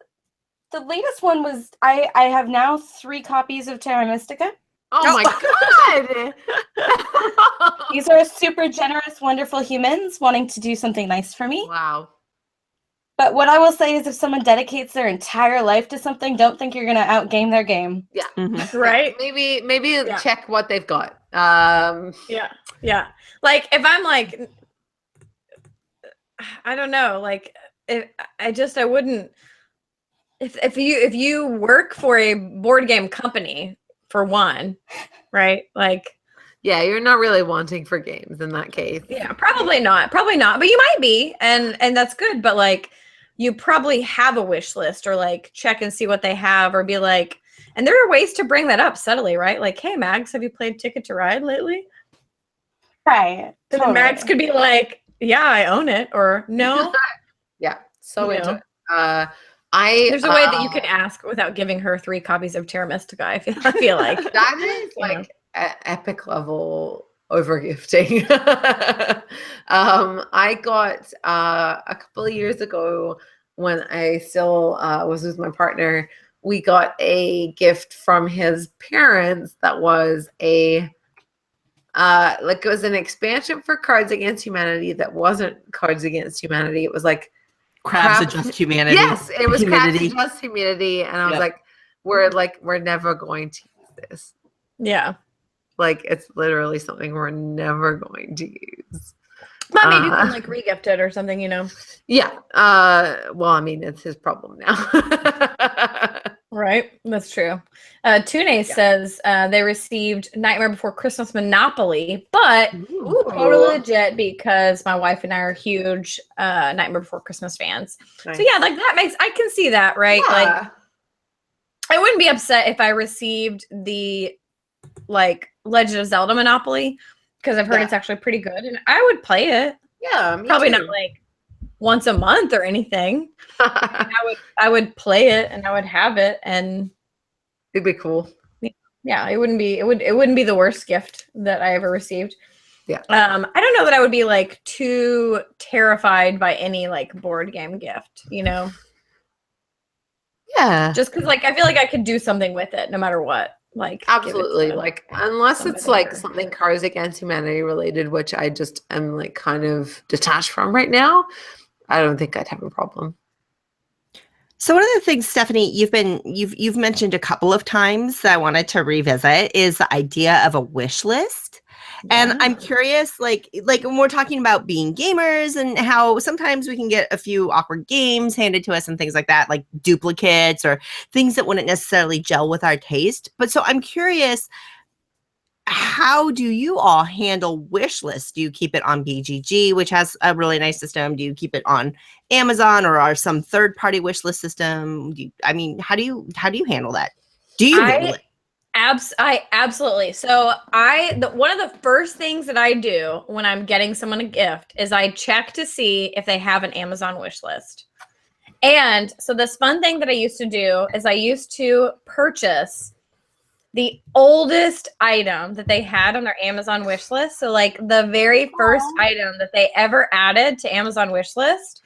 latest one was I have now 3 copies of Terra Mystica. Oh my God. These are super generous, wonderful humans wanting to do something nice for me. Wow. But what I will say is if someone dedicates their entire life to something, don't think you're going to outgame their game. Yeah. Mm-hmm. right? Maybe check what they've got. Yeah. Like if I'm like, I don't know, like I wouldn't, if you work for a board game company for one, right? Like, yeah, you're not really wanting for games in that case. yeah, probably not, but you might be. And that's good. But like, you probably have a wish list or like check and see what they have or be like, and there are ways to bring that up subtly, right? Like, hey, Mags, have you played Ticket to Ride lately? Right. And then Mags could be like, yeah, I own it, or no. Yeah. So You know. there's There's a way that you can ask without giving her 3 copies of Terra Mystica. I feel like that is like epic level overgifting. I got a couple of years ago when I still was with my partner. We got a gift from his parents that was it was an expansion for Cards Against Humanity that wasn't Cards Against Humanity. It was like Crabs Against Humanity. Yes, it was Humidity. Crabs Against Humanity, and I was like, we're never going to use this. yeah. Like it's literally something we're never going to use. But maybe you can like regift it or something, you know. Yeah. Well, I mean, it's his problem now. Right. That's true. Tune says they received Nightmare Before Christmas Monopoly, but totally legit because my wife and I are huge Nightmare Before Christmas fans. Nice. So yeah, like I can see that, right? Yeah. Like I wouldn't be upset if I received the like Legend of Zelda Monopoly because I've heard it's actually pretty good and I would play it. Yeah, me Probably too. not like once a month or anything. I would play it and I would have it and It'd be cool. yeah, it wouldn't be the worst gift that I ever received. Yeah. I don't know that I would be like too terrified by any like board game gift, you know? Yeah. Just because like I feel like I could do something with it no matter what. like Absolutely. give it to Like, unless it's somebody like or- something Cards Against Humanity related, which I just am like kind of detached from right now, I don't think I'd have a problem. So one of the things, Stephanie, you've mentioned a couple of times that I wanted to revisit is the idea of a wish list. And I'm curious, like when we're talking about being gamers and how sometimes we can get a few awkward games handed to us and things like that, like duplicates or things that wouldn't necessarily gel with our taste. But so I'm curious, how do you all handle wish lists? Do you keep it on BGG, which has a really nice system? Do you keep it on Amazon or are some third-party wish list system? I mean, how do you handle that? Do you handle it? I absolutely. So one of the first things that I do when I'm getting someone a gift is I check to see if they have an Amazon wish list. And so this fun thing that I used to do is I used to purchase the oldest item that they had on their Amazon wish list. So like the very first item that they ever added to Amazon wish list,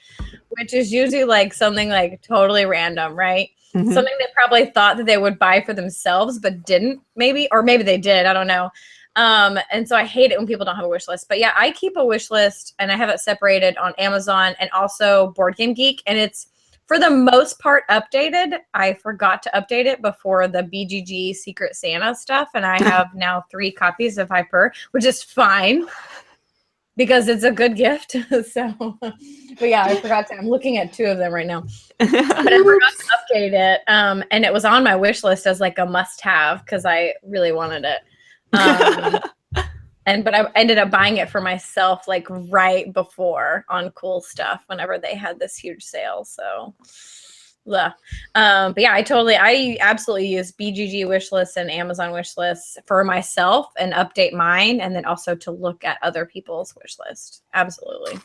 which is usually like something like totally random, right? Mhm. Something they probably thought that they would buy for themselves, but didn't maybe, or maybe they did. I don't know. And so I hate it when people don't have a wish list. But yeah, I keep a wish list and I have it separated on Amazon and also Board Game Geek. And it's for the most part updated. I forgot to update it before the BGG Secret Santa stuff. And I have now 3 copies of Hyper, which is fine because it's a good gift. So, but yeah, I forgot to. I'm looking at 2 of them right now. But I forgot to update it. And it was on my wish list as like a must-have because I really wanted it. But I ended up buying it for myself like right before on Cool Stuff whenever they had this huge sale. So, yeah. But yeah, I absolutely use BGG wish lists and Amazon wish lists for myself and update mine, and then also to look at other people's wish list. Absolutely.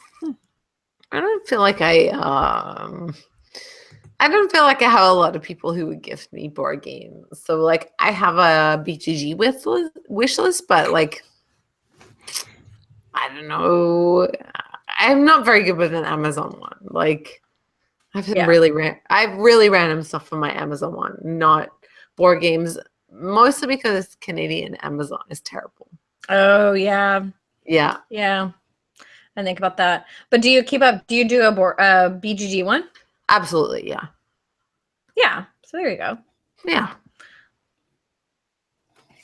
I don't feel like I don't feel like I have a lot of people who would gift me board games. So like I have a BGG wish list, but like I don't know. I'm not very good with an Amazon one. Like I have I have really random stuff from my Amazon one, not board games. Mostly because Canadian Amazon is terrible. Oh yeah. Yeah. Yeah. I think about that. But do you do a BGG one? Absolutely, yeah. Yeah. So there you go. Yeah.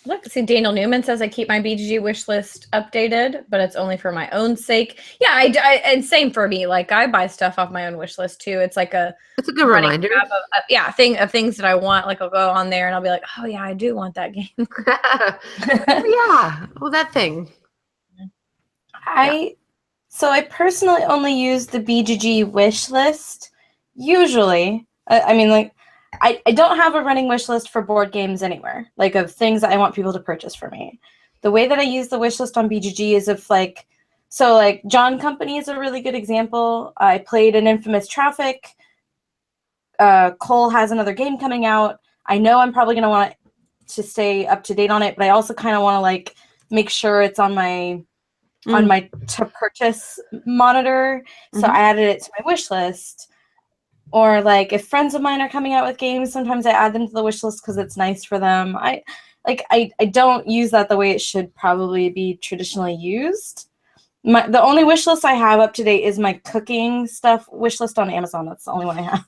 Look, see, Daniel Newman says I keep my BGG wish list updated, but it's only for my own sake. Yeah, and same for me. Like I buy stuff off my own wish list too. It's like it's a good reminder. Of things that I want. Like I'll go on there and I'll be like, oh yeah, I do want that game. Yeah. Well, that thing. So I personally only use the BGG wish list. Usually, I mean, like, I don't have a running wish list for board games anywhere, like of things that I want people to purchase for me. The way that I use the wish list on BGG is like John Company is a really good example. I played an Infamous Traffic. Cole has another game coming out. I know I'm probably going to want to stay up to date on it, but I also kind of want to like make sure it's on my to purchase monitor. So I added it to my wish list. Or like if friends of mine are coming out with games, sometimes I add them to the wish list because it's nice for them. I don't use that the way it should probably be traditionally used. The only wish list I have up to date is my cooking stuff wish list on Amazon. That's the only one I have.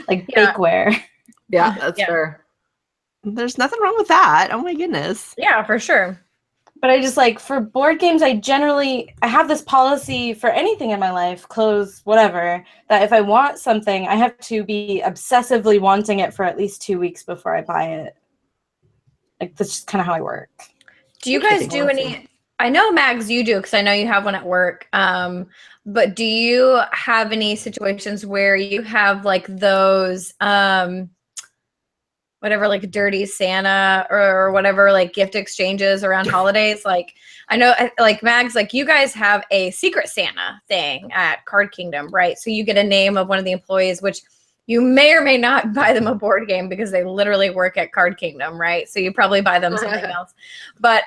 Like bakeware. Yeah, that's fair. There's nothing wrong with that. Oh my goodness. Yeah, for sure. But I just like for board games, I have this policy for anything in my life, clothes, whatever, that if I want something, I have to be obsessively wanting it for at least 2 weeks before I buy it. Like that's just kind of how I work. Do you guys do any? I know Mags, you do because I know you have one at work. But do you have any situations where you have like those? Whatever, like dirty Santa or whatever, like gift exchanges around holidays. Like I know like Mags, like you guys have a Secret Santa thing at Card Kingdom, right? So you get a name of one of the employees, which you may or may not buy them a board game because they literally work at Card Kingdom, right? So you probably buy them something else. But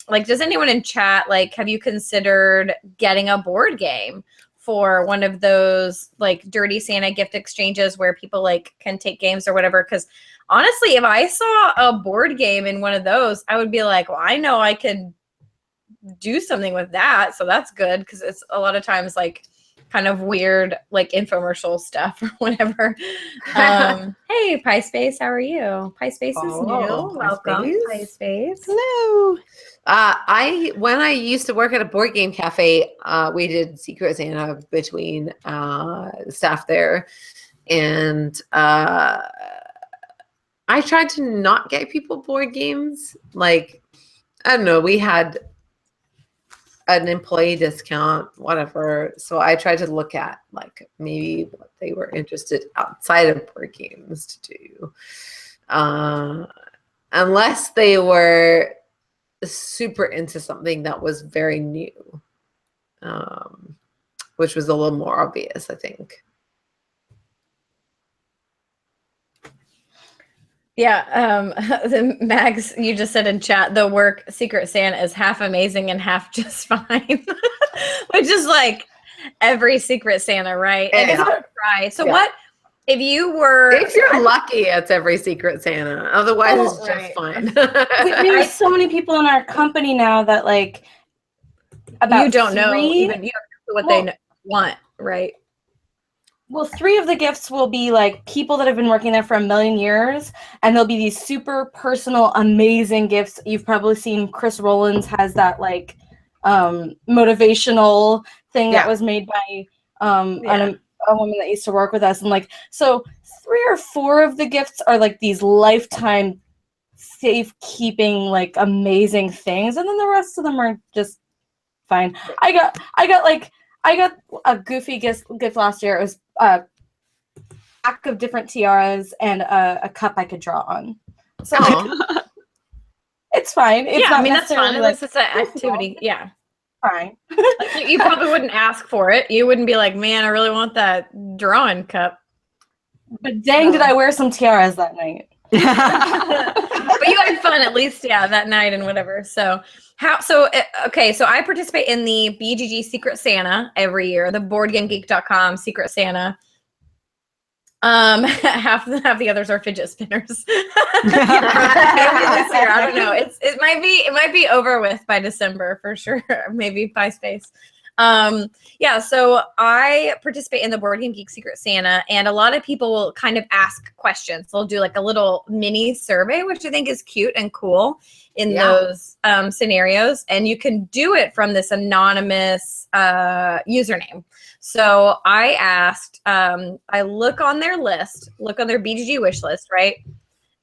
like, does anyone in chat, like, have you considered getting a board game for one of those like dirty Santa gift exchanges where people like can take games or whatever? Because honestly, if I saw a board game in one of those, I would be like, well, I know I could do something with that. So that's good because it's a lot of times like kind of weird, like infomercial stuff or whatever. Hey, Pie Space, how are you? Pie Space is new. Welcome, Pie Space. Hello. When I used to work at a board game cafe, we did Secret Santa between the staff there, and I tried to not get people board games. Like, I don't know, we had an employee discount, whatever. So I tried to look at like maybe what they were interested outside of board games to do, unless they were super into something that was very new, which was a little more obvious, I think. Yeah, the Mags, you just said in chat, the work Secret Santa is half amazing and half just fine, which is like every Secret Santa, right? And it's hard to try. So what if you were? If you're lucky, it's every Secret Santa. Otherwise, it's just fine. We have so many people in our company now that like about you don't know even what they want, right? Well, 3 of the gifts will be like people that have been working there for 1,000,000 years, and there'll be these super personal, amazing gifts. You've probably seen Chris Rollins has that like motivational thing that was made by a woman that used to work with us, and like so 3 or 4 of the gifts are like these lifetime safekeeping like amazing things, and then the rest of them are just fine. I got a goofy gift last year. It was a pack of different tiaras and a cup I could draw on. So like, it's fine. It's not that's fun. like, it's an activity. Yeah. Fine. You probably wouldn't ask for it. You wouldn't be like, man, I really want that drawing cup. But dang, did I wear some tiaras that night. But you had fun at least, that night and whatever. So so I participate in the BGG Secret Santa every year, the BoardGameGeek.com Secret Santa. Half the others are fidget spinners. I don't know. It might be over with by December for sure. Maybe by space. So I participate in the Board Game Geek Secret Santa, and a lot of people will kind of ask questions. They'll do like a little mini survey, which I think is cute and cool in those scenarios. And you can do it from this anonymous username. So I asked, I look on their list, look on their BGG wish list, right?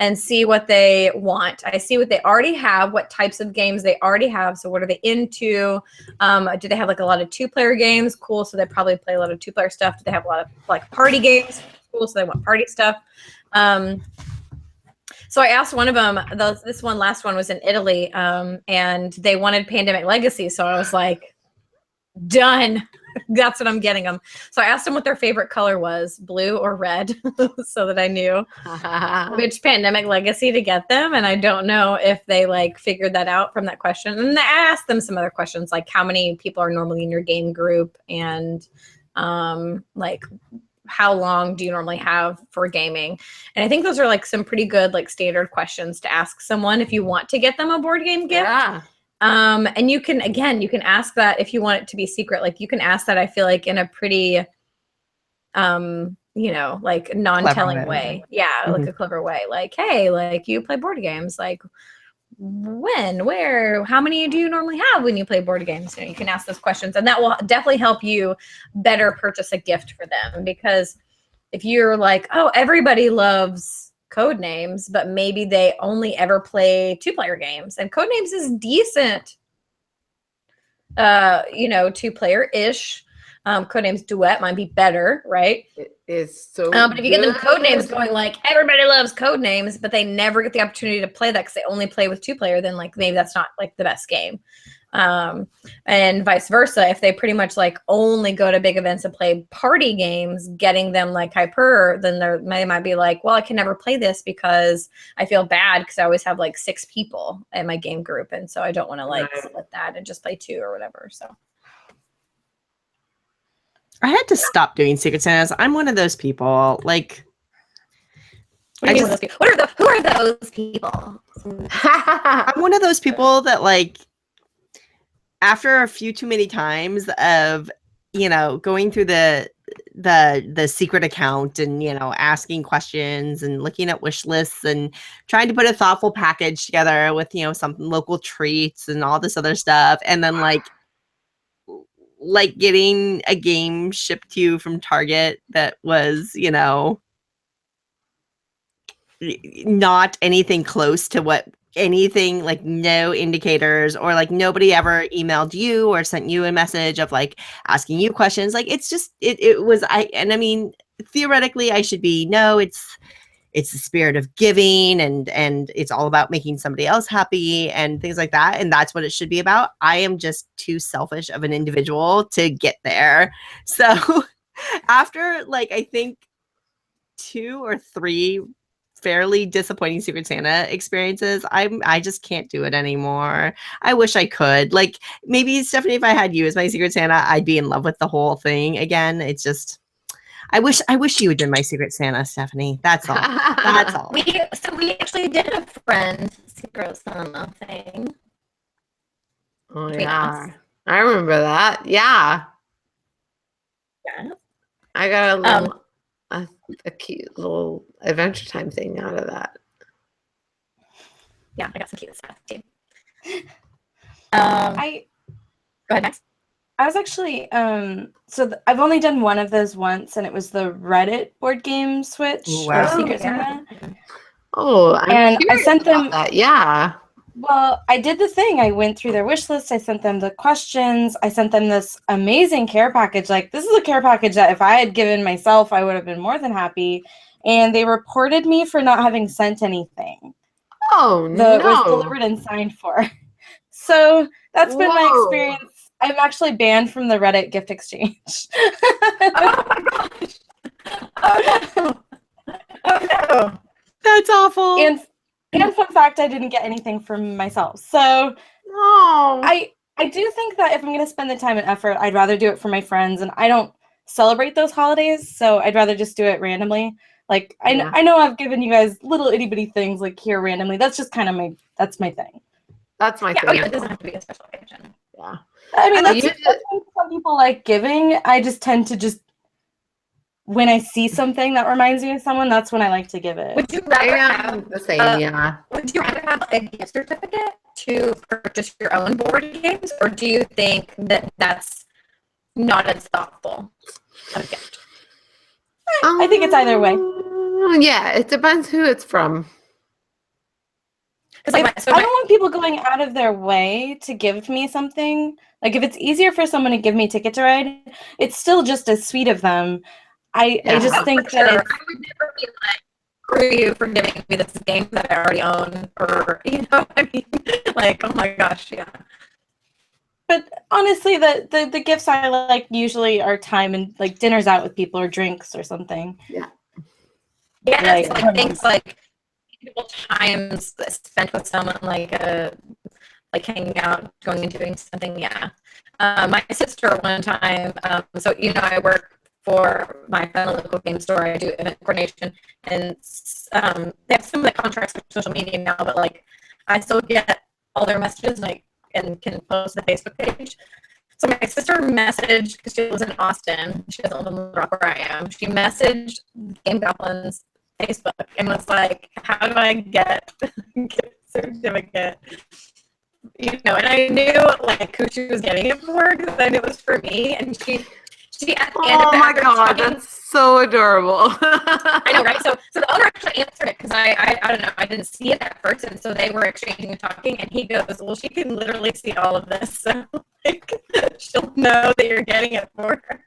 And see what they want. I see what they already have, what types of games they already have. So what are they into? Do they have like a lot of 2-player games? Cool. So they probably play a lot of 2-player stuff. Do they have a lot of like party games? Cool. So they want party stuff. So I asked one of them, this last one was in Italy, and they wanted Pandemic Legacy. So I was like, done. That's what I'm getting them. So I asked them what their favorite color was, blue or red, so that I knew which Pandemic Legacy to get them. And I don't know if they like figured that out from that question. And I asked them some other questions, like how many people are normally in your game group, and like how long do you normally have for gaming? And I think those are like some pretty good like standard questions to ask someone if you want to get them a board game gift. Yeah. And you can ask that if you want it to be secret. Like you can ask that, I feel like, in a pretty, like non-telling way. Yeah, like a clever way. Like, hey, like you play board games. Like when, where, how many do you normally have when you play board games? You can ask those questions, and that will definitely help you better purchase a gift for them. Because if you're like, oh, everybody loves Codenames, but maybe they only ever play 2-player games, and Codenames is decent, 2-player-ish. Codenames Duet might be better, right? It is so but if you get them Codenames going like everybody loves Codenames, but they never get the opportunity to play that because they only play with 2-player, then like maybe that's not like the best game. And vice versa, if they pretty much like only go to big events and play party games, getting them like hyper, then they might be like, well, I can never play this because I feel bad because I always have like 6 people in my game group, and so I don't want to like split that and just play 2 or whatever. So I had to stop doing Secret Santas. I'm one of those people, like, What, do you mean, those people? Who are those people? I'm one of those people that like after a few too many times of going through the secret account and asking questions and looking at wish lists and trying to put a thoughtful package together with some local treats and all this other stuff, and then like getting a game shipped to you from Target that was not anything close to what anything, like no indicators, or like nobody ever emailed you or sent you a message of like asking you questions. Like it's just it was I mean theoretically I should be it's the spirit of giving and it's all about making somebody else happy and things like that, and that's what it should be about. I am just too selfish of an individual to get there. So after like I think 2 or 3 fairly disappointing Secret Santa experiences, I just can't do it anymore. I wish I could. Like maybe Stephanie, if I had you as my Secret Santa, I'd be in love with the whole thing again. It's just I wish you had been my Secret Santa, Stephanie. That's all. That's all. We actually did a friend Secret Santa thing. Oh yeah, I remember that. Yeah. I got a little a cute little Adventure Time thing out of that. Yeah, I got some cute stuff too. Go ahead, Max. I was actually I've only done one of those once, and it was the Reddit board game switch or Secret Santa. Oh, and I sent them that. Yeah. Well, I did the thing. I went through their wish list. I sent them the questions. I sent them this amazing care package. Like, this is a care package that if I had given myself, I would have been more than happy. And they reported me for not having sent anything. Oh, that was delivered and signed for. So that's been my experience. I'm actually banned from the Reddit gift exchange. Oh my gosh. Oh no. Oh no. That's awful. And fun fact, I didn't get anything from myself. So I do think that if I'm going to spend the time and effort, I'd rather do it for my friends. And I don't celebrate those holidays, so I'd rather just do it randomly. Like, I know I've given you guys little itty bitty things like here randomly. That's just kind of that's my thing. That's my thing. Oh, yeah, it doesn't have to be a special occasion. Yeah. I mean, that's some people like giving. I just tend to just, when I see something that reminds me of someone, that's when I like to give it. Would you rather have the same? Yeah. Would you rather have a gift certificate to purchase your own board games, or do you think that that's not as thoughtful of a gift? I think it's either way. Yeah, it depends who it's from. I don't want people going out of their way to give me something. Like, if it's easier for someone to give me a ticket to ride, it's still just as sweet of them. I just think that I would never be like, screw you for giving me this game that I already own, or I mean, like, oh my gosh, yeah. But honestly, the gifts I like usually are time and like dinners out with people or drinks or something. Yeah. Yeah, like things like time spent with someone, like hanging out, going and doing something. Yeah. My sister one time, so I work for my friendly local game store. I do event coordination, and they have some of the contracts with social media now, but like I still get all their messages, and can post the Facebook page. So my sister messaged, because she lives in Austin, she doesn't live in Little Rock where I am. She messaged Game Goblin's Facebook and was like, "How do I get a certificate?" And I knew like who she was getting it for, because I knew it was for me. And she at the end of my god, that's so adorable. I know, right? So the owner actually answered it, because I don't know, I didn't see it at first, and so they were exchanging and talking, and he goes, "Well, she can literally see all of this, so like she'll know that you're getting it for her."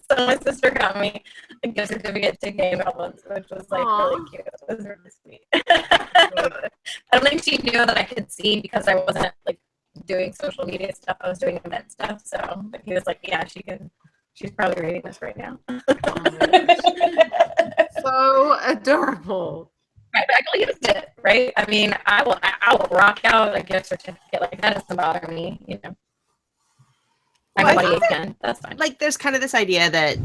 So my sister got me a gift certificate to Game Goblins, which was like really cute. It was really sweet. I don't think she knew that I could see, because I wasn't like doing social media stuff. I was doing event stuff. So he was like, "Yeah, she can. She's probably reading this right now." So adorable. Right, but I really used it, right? I mean, I will rock out a gift certificate. Like, that doesn't bother me, I'm Well, again. That's fine. Like, there's kind of this idea that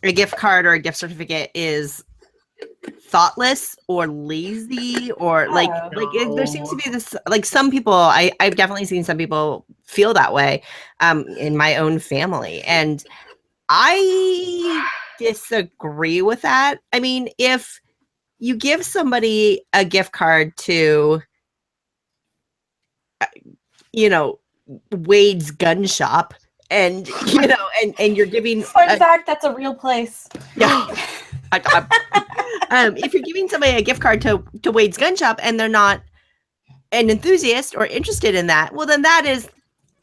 a gift card or a gift certificate is thoughtless or lazy or there seems to be No. this, like, some people, I've definitely seen some people feel that way in my own family, and I disagree with that. I mean, if you give somebody a gift card to, Wade's gun shop, and and you're giving Fun fact, that's a real place. yeah. If you're giving somebody a gift card to Wade's gun shop and they're not an enthusiast or interested in that, well, then that is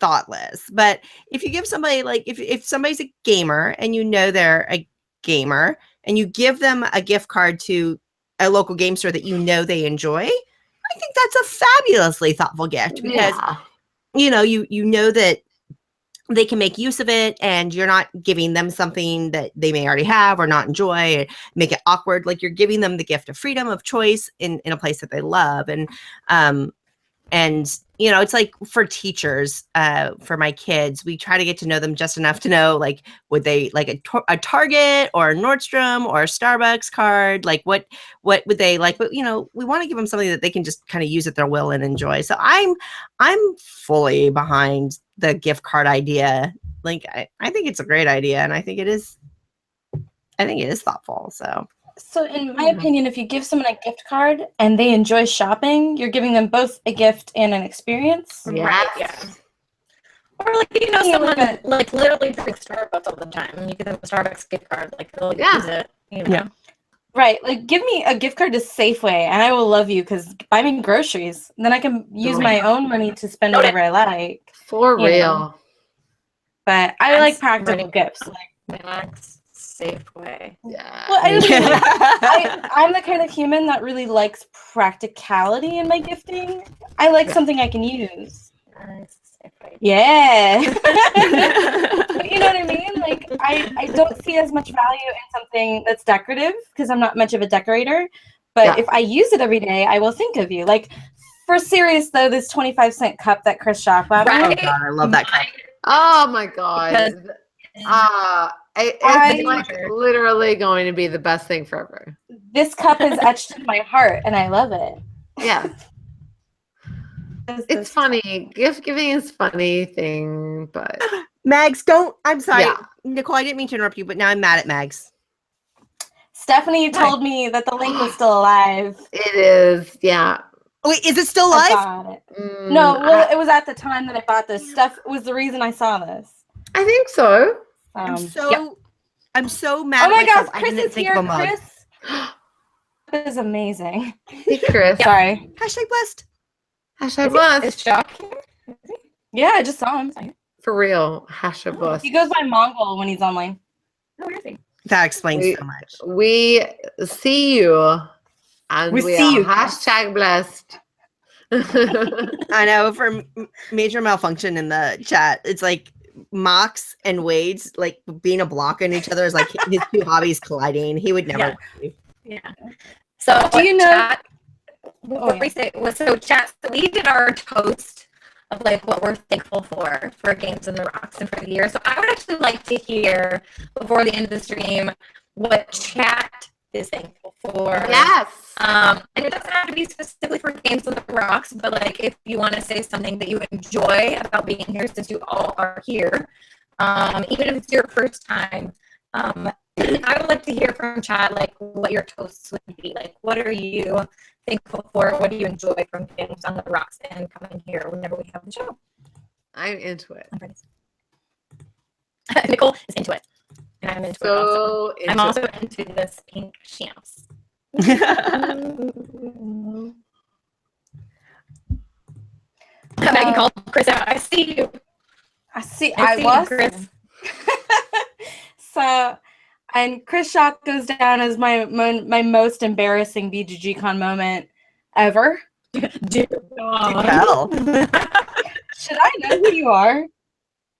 thoughtless. But if you give somebody, like, if somebody's a gamer and they're a gamer, and you give them a gift card to a local game store that they enjoy, I think that's a fabulously thoughtful gift, because you know that they can make use of it, and you're not giving them something that they may already have or not enjoy, and make it awkward. Like, you're giving them the gift of freedom of choice in a place that they love. And it's like for teachers, for my kids, we try to get to know them just enough to know, like, would they like a Target or a Nordstrom or a Starbucks card? Like, what would they like? But we want to give them something that they can just kind of use at their will and enjoy. So I'm fully behind the gift card idea. Like, I think it's a great idea, and I think it is thoughtful. So in my opinion, if you give someone a gift card and they enjoy shopping, you're giving them both a gift and an experience. Right, yeah. Or someone like literally drinks Starbucks all the time. You give them a Starbucks gift card, like they'll use it. Yeah. Right. Like, give me a gift card to Safeway and I will love you, because buy me groceries. Then I can use my own money to spend whatever I like. For real. But I like practical gifts. Like Max Safeway. Yeah. Well, I'm the kind of human that really likes practicality in my gifting. I like something I can use. Nice. Yeah. But you know what I mean? Like, I don't see as much value in something that's decorative, because I'm not much of a decorator. But if I use it every day, I will think of you. Like, for serious though, this 25-cent cup that Chris Shock bought me. Oh God, I love that cup. Oh my God. It's like literally going to be the best thing forever. This cup is etched in my heart, and I love it. Yeah. It's funny. Gift giving is funny thing, but Mags, I'm sorry. Yeah. Nicole, I didn't mean to interrupt you, but now I'm mad at Mags. Stephanie told me that the link was still alive. It is, yeah. Wait, is it still live? I got it. No, well, it was at the time that I bought this. Steph was the reason I saw this. I think so. I'm so mad. Oh my gosh, I Chris didn't is think here. of a mug. Chris is amazing. Hey, Chris. Sorry. Hashtag blessed. Hashtag blessed. Is Shock? Yeah, I just saw him. For real. Hashtag blessed. He goes by Mongol when he's online. Oh, where is he? That explains so much. We see you, and we see are you. hashtag blessed. I know, for major malfunction in the chat, it's like Mox and Wade's like being a block on each other is like his two hobbies colliding. He would never. Yeah. So Do you know? Chat, so we did our toast of like what we're thankful for Games in the Rocks and for the year. So I would actually like to hear before the end of the stream what chat is thankful for. Yes. And it doesn't have to be specifically for Games in the Rocks, but like if you want to say something that you enjoy about being here, since you all are here, even if it's your first time, I would like to hear from chat like what your toasts would be. Like, what are you thankful for? What do you enjoy from Games on the Rocks and coming here whenever we have the show? I'm into it. Nicole is into it. And I'm into it also. I'm also it. into this pink shams. Maggie called Chris out. I see you. I was. Chris. So, and Chris Shock goes down as my most embarrassing BGGCon moment ever. Dude. Hell. Should I know who you are?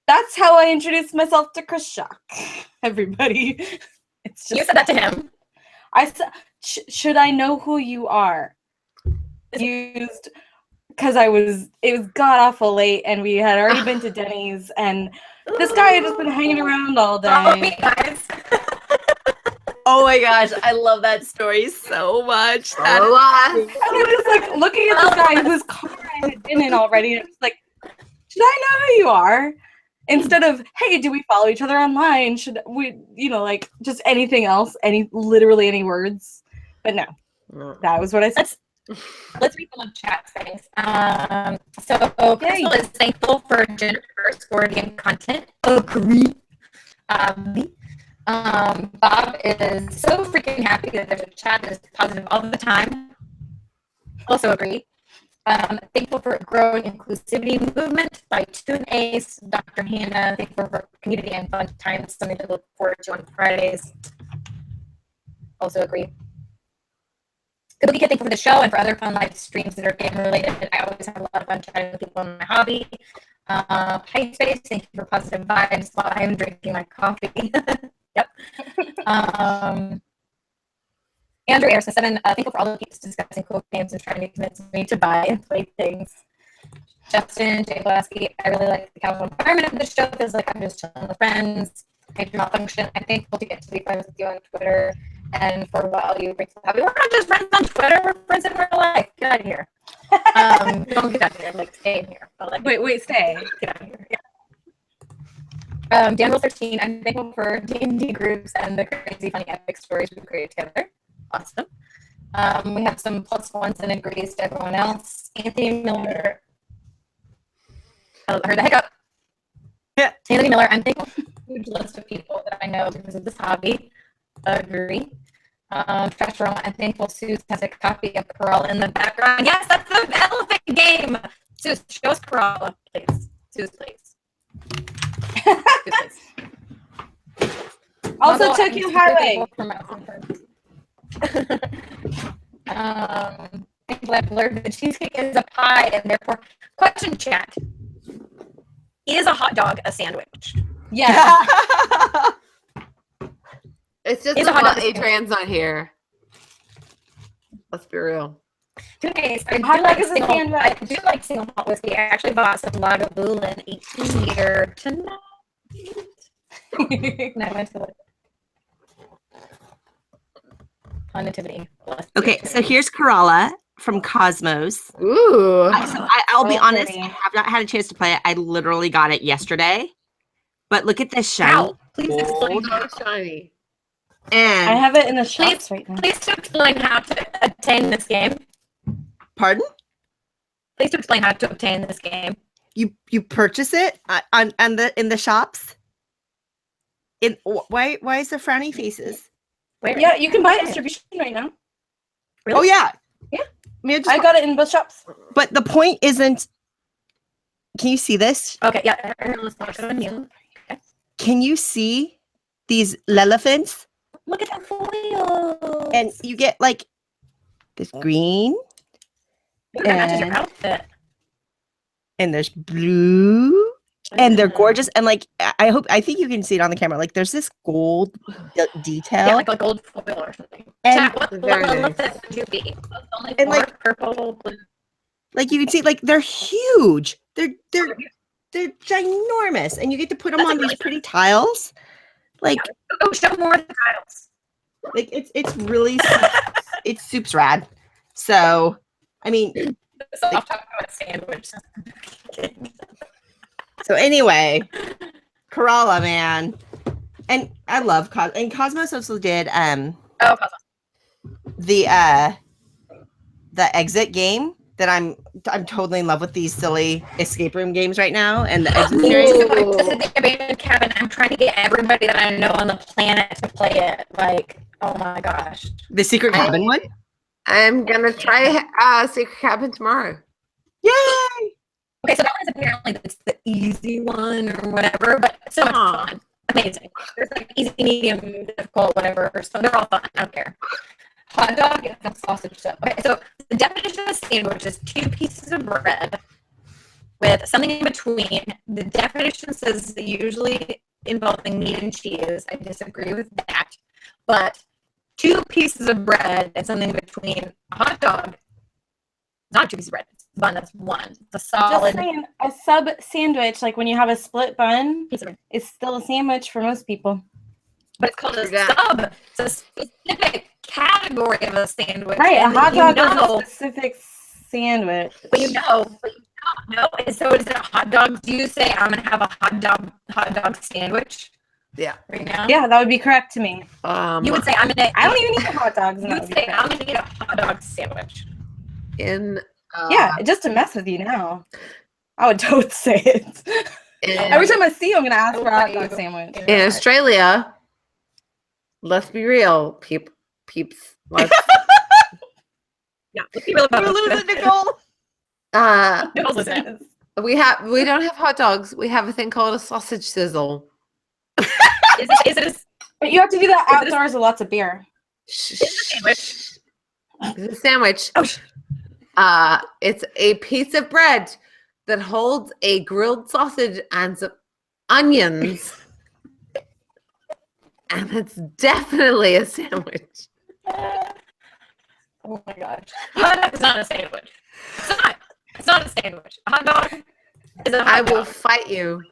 That's how I introduced myself to Chris Shock. Everybody. It's just. You said that to him. I said, should I know who you are? Used because it was god awful late, and we had already been to Denny's, and this guy had just been hanging around all day. Oh, me guys. Oh my gosh, I love that story so much. That is- Alas. I was like looking at this guy whose car I had been in already, and I was like, should I know who you are? Instead of, hey, do we follow each other online? Should we, like just anything else, literally any words? But no, that was what I said. Let's read some of chat settings. So Crystal is thankful for gender-diverse board game content. Agree. Bob is so freaking happy that there's a chat that is positive all the time. Also agree. Thankful for growing inclusivity movement by Toon Ace. Dr. Hannah, thankful for community and fun times, something to look forward to on Fridays. Also agree. Good weekend, thankful for the show and for other fun live streams that are game related. I always have a lot of fun chatting with people in my hobby. Hi Space, thank you for positive vibes while I'm drinking my coffee. Yep. Andrew Harrison 7, thankful for all the people discussing cool games and trying to convince me to buy and play things. Justin J. Blasky, I really like the casual environment of the show. Feels like I'm just chilling with friends. Major malfunction. I'm thankful to get to be friends with you on Twitter and for a while you bring some hobby. We're not just friends on Twitter, we're friends in real life. Get out of here. Don't get out of here, like stay in here. But, like, Wait, stay. Get out of here. Yeah. Daniel 13, I'm thankful for D&D groups and the crazy, funny, epic stories we create together. Awesome. We have some +1s and agrees to everyone else. Anthony Miller. I heard the hiccup. Yeah. Anthony Miller, I'm thankful for a huge list of people that I know because of this hobby. Agree. Trash Roll, I'm thankful Suze has a copy of Corolla in the background. Yes, that's the elephant game. Suze, show us Corolla, please. Suze, please. Suze, please. Also, Mumble, Tokyo I'm Highway. Thankful I've learned that cheesecake is a pie, and therefore, question chat: is a hot dog a sandwich? Yeah. It's just It's a hot about dog. Adrian's not here. Let's be real. I Hot do dog like is a single. sandwich. I do like single malt whiskey. I actually bought some Lagavulin 18-year tonight. And I went to the Nativity. Okay, so here's Corolla from Cosmos. Ooh. I'll be So honest, pretty. I have not had a chance to play it. I literally got it yesterday. But look at this shiny. Ow, please explain. So shiny. I And have it in the shops right now. Please to explain how to obtain this game. pardon? Please to explain how to obtain this game. You purchase it in the shops. Why is there frowny faces? Where? Yeah, you can buy distribution right now. Really? Oh yeah. Yeah. I mean, I got it in both shops. but the point isn't. Can you see this? Okay, yeah. Let's talk about you. Can you see these elephants? Look at that foil. And you get like this green, That matches your outfit. and there's blue, and they're gorgeous. And like I think you can see it on the camera. Like there's this gold detail. Yeah, like a gold foil or something. And Chat, what very nice. elephant would you be? Only And, four, like- purple, blue. Like you can see, like they're huge. They're ginormous, and you get to put them That's on really these pretty tiles. Like Oh, show more of the tiles. like it's really it's soups rad. So I mean, So I'll talk about sandwich. so anyway, Corolla, man, and I love and Cosmos also did Oh, the exit game that I'm totally in love with these silly escape room games right now, and the exit series. This is the abandoned cabin. I'm trying to get everybody that I know on the planet to play it. Like, oh my gosh. The secret cabin one. I'm gonna try Secret Cabin tomorrow. Yay! Okay, so that one is apparently it's the easy one or whatever, but so much fun. Amazing. There's like easy, medium, difficult, whatever. So they're all fun. I don't care. Hot dog and sausage stuff. Okay, so the definition of sandwich is 2 pieces of bread with something in between. The definition says usually involving meat and cheese. I disagree with that. But 2 pieces of bread and something in between. A hot dog, not 2 pieces of bread. It's a bun, that's one. It's a Just solid saying, a sub sandwich, like when you have a split bun, piece of bread. is still a sandwich for most people. but it's called a Yeah. sub. It's a specific category of a sandwich. Right, a And hot dog you is know, a specific sandwich. but you don't know. And so is it a hot dog? Do you say I'm gonna have a hot dog sandwich Yeah. right now? Yeah, that would be correct to me. You would say I'm gonna. I don't even eat hot dogs. and You that would would be say correct. I'm gonna eat a hot dog sandwich. In Yeah, just to mess with you now. I would totally say it. Every time I see you, I'm gonna ask for a hot dog sandwich. in Australia, let's be real, peeps. Let's, Yeah, let's be real about We're this. losing Nicole. Nicole's listening. we don't have hot dogs. We have a thing called a sausage sizzle. Is it But you have to do that outdoors with lots of beer. Shh. a sandwich? It's a sandwich. Oh, It's a piece of bread that holds a grilled sausage and some onions. And it's definitely a sandwich. oh my gosh. Hot dog is not a sandwich. It's not. It's not a sandwich. A hot dog is a hot I dog. will fight you.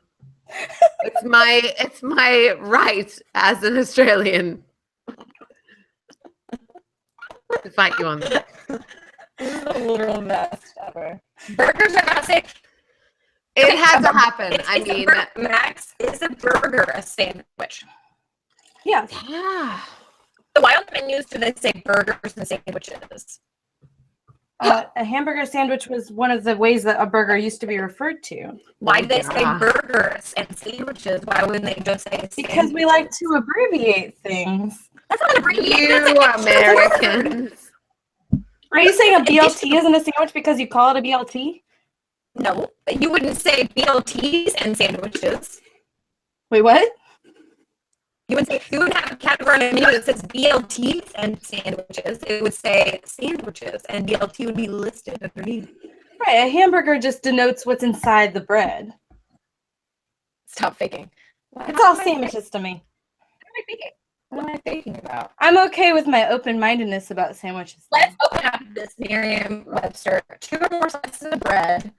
It's my right as an Australian to fight you on that. This is the literal best ever. Burgers are not safe. It had to happen. It's- I it's a mean, Max, is a burger a sandwich? Yeah. yeah. So why on the menus do they say burgers and sandwiches? A hamburger sandwich was one of the ways that a burger used to be referred to. Why do they say Yeah. burgers and sandwiches? Why wouldn't they just say Because we like to abbreviate things. That's not an abbreviation. You Americans. Are you saying a BLT isn't a sandwich because you call it a BLT? No, you wouldn't say BLTs and sandwiches. Wait, what? You would have a category on the menu that says BLTs and sandwiches. It would say sandwiches, and BLT would be listed underneath. Right, a hamburger just denotes what's inside the bread. Stop faking. It's all sandwiches to me. What am I faking about? I'm okay with my open-mindedness about sandwiches. Let's open up this Merriam-Webster. 2 or more slices of bread.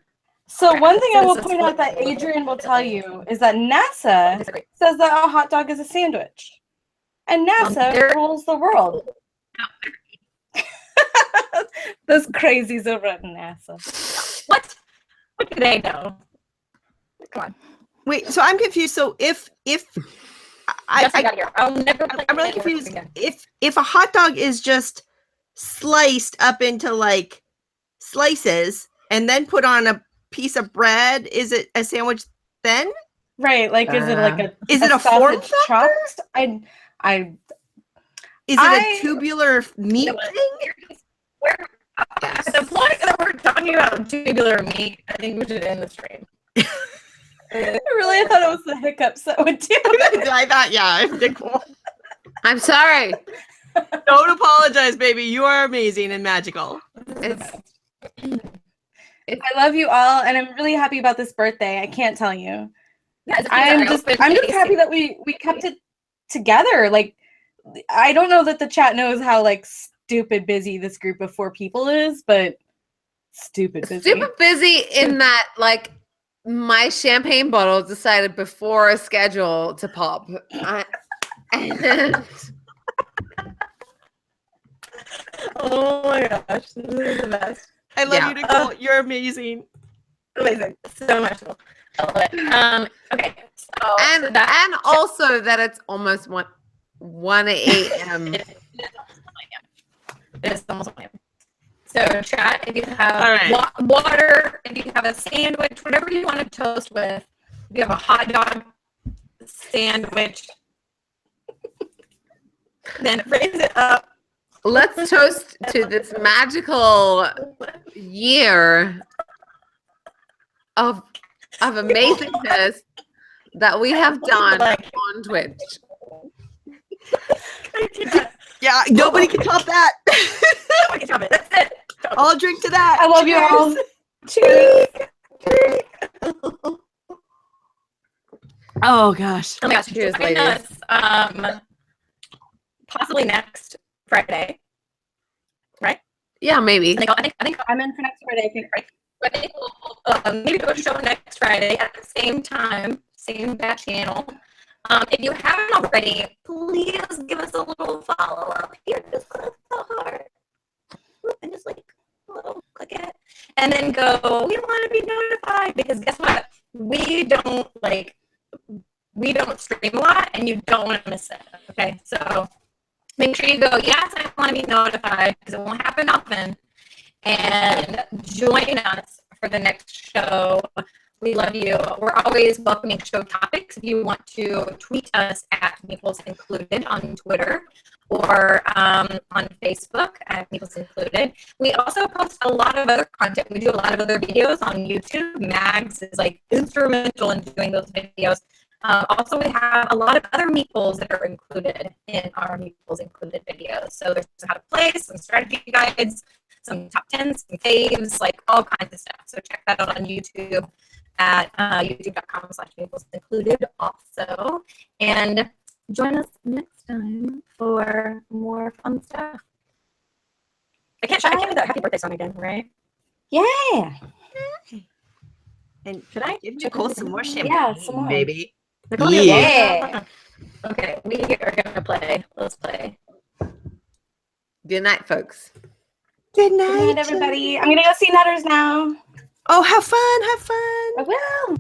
So one thing I will This is point out that Adrian will tell you is that NASA Disagree. says that a hot dog is a sandwich. And NASA there- rules the world. Those crazies over at NASA. What? What do they know? Come on. Wait, so I'm confused. So if I got here. I'll never. I'm really confused. If a hot dog is just sliced up into like slices and then put on a piece of bread, is it a sandwich then? Right, like is it like a Is it a form sausage chopped? I Is it a tubular meat No, thing? At the point that we're talking about tubular meat, I think we should end the stream. really thought it was the hiccups that would do it. I thought, yeah, Nicole. I'm sorry. Don't apologize, baby. You are amazing and magical. It's I love you all, and I'm really happy about this birthday. I can't tell you. Yes, I'm just happy that we kept it together. Like, I don't know that the chat knows how like stupid busy this group of 4 people is, but stupid busy. super busy in that, like, my champagne bottle decided before a schedule to pop. And Oh my gosh, this is the best. I love Yeah. you, Nicole. You're amazing. Amazing, so much fun. I love it. Okay, so and also that it's almost 1 a.m. It is almost 1 a.m. So chat, if you have All right. water, if you have a sandwich, whatever you want to toast with, if you have a hot dog sandwich, then raise it up. Let's toast to this magical year of amazingness that we have done on Twitch. Yeah, nobody can top that. Nobody can stop it. That's it. I'll drink to that. I love you all. Cheers. Oh gosh. Oh my gosh, Cheers, join ladies. us, possibly next Friday, right? Yeah, maybe. I think I'm in for next Friday, I think. I think we'll maybe do a show next Friday at the same time, same bat channel. If you haven't already, please give us a little follow up here. Just click the heart. And just like a little click it. And then go, we want to be notified, because guess what? We don't stream a lot and you don't want to miss it. Okay. So make sure you go, yes, I want to be notified, because it won't happen often. And join us for the next show. We love you. We're always welcoming show topics. If you want to tweet us at Maples Included on Twitter or on Facebook at Maples Included. We also post a lot of other content. We do a lot of other videos on YouTube. Mags is like instrumental in doing those videos. Also, we have a lot of other Meeples that are included in our Meeples Included videos. So there's how to play, some strategy guides, some top 10s, some faves, like all kinds of stuff. So check that out on YouTube at youtube.com/Maples Included also. And join us next time for more fun stuff. I can't do that happy birthday song again, right? Yeah. And should I give Nicole some more champagne? Yeah, some more. Maybe. Nicole, Yeah. Okay, we are gonna play. Let's play. Good night, folks. Good night, Good night, everybody. I'm gonna go see Nutters now. Oh, have fun. Have fun. I will.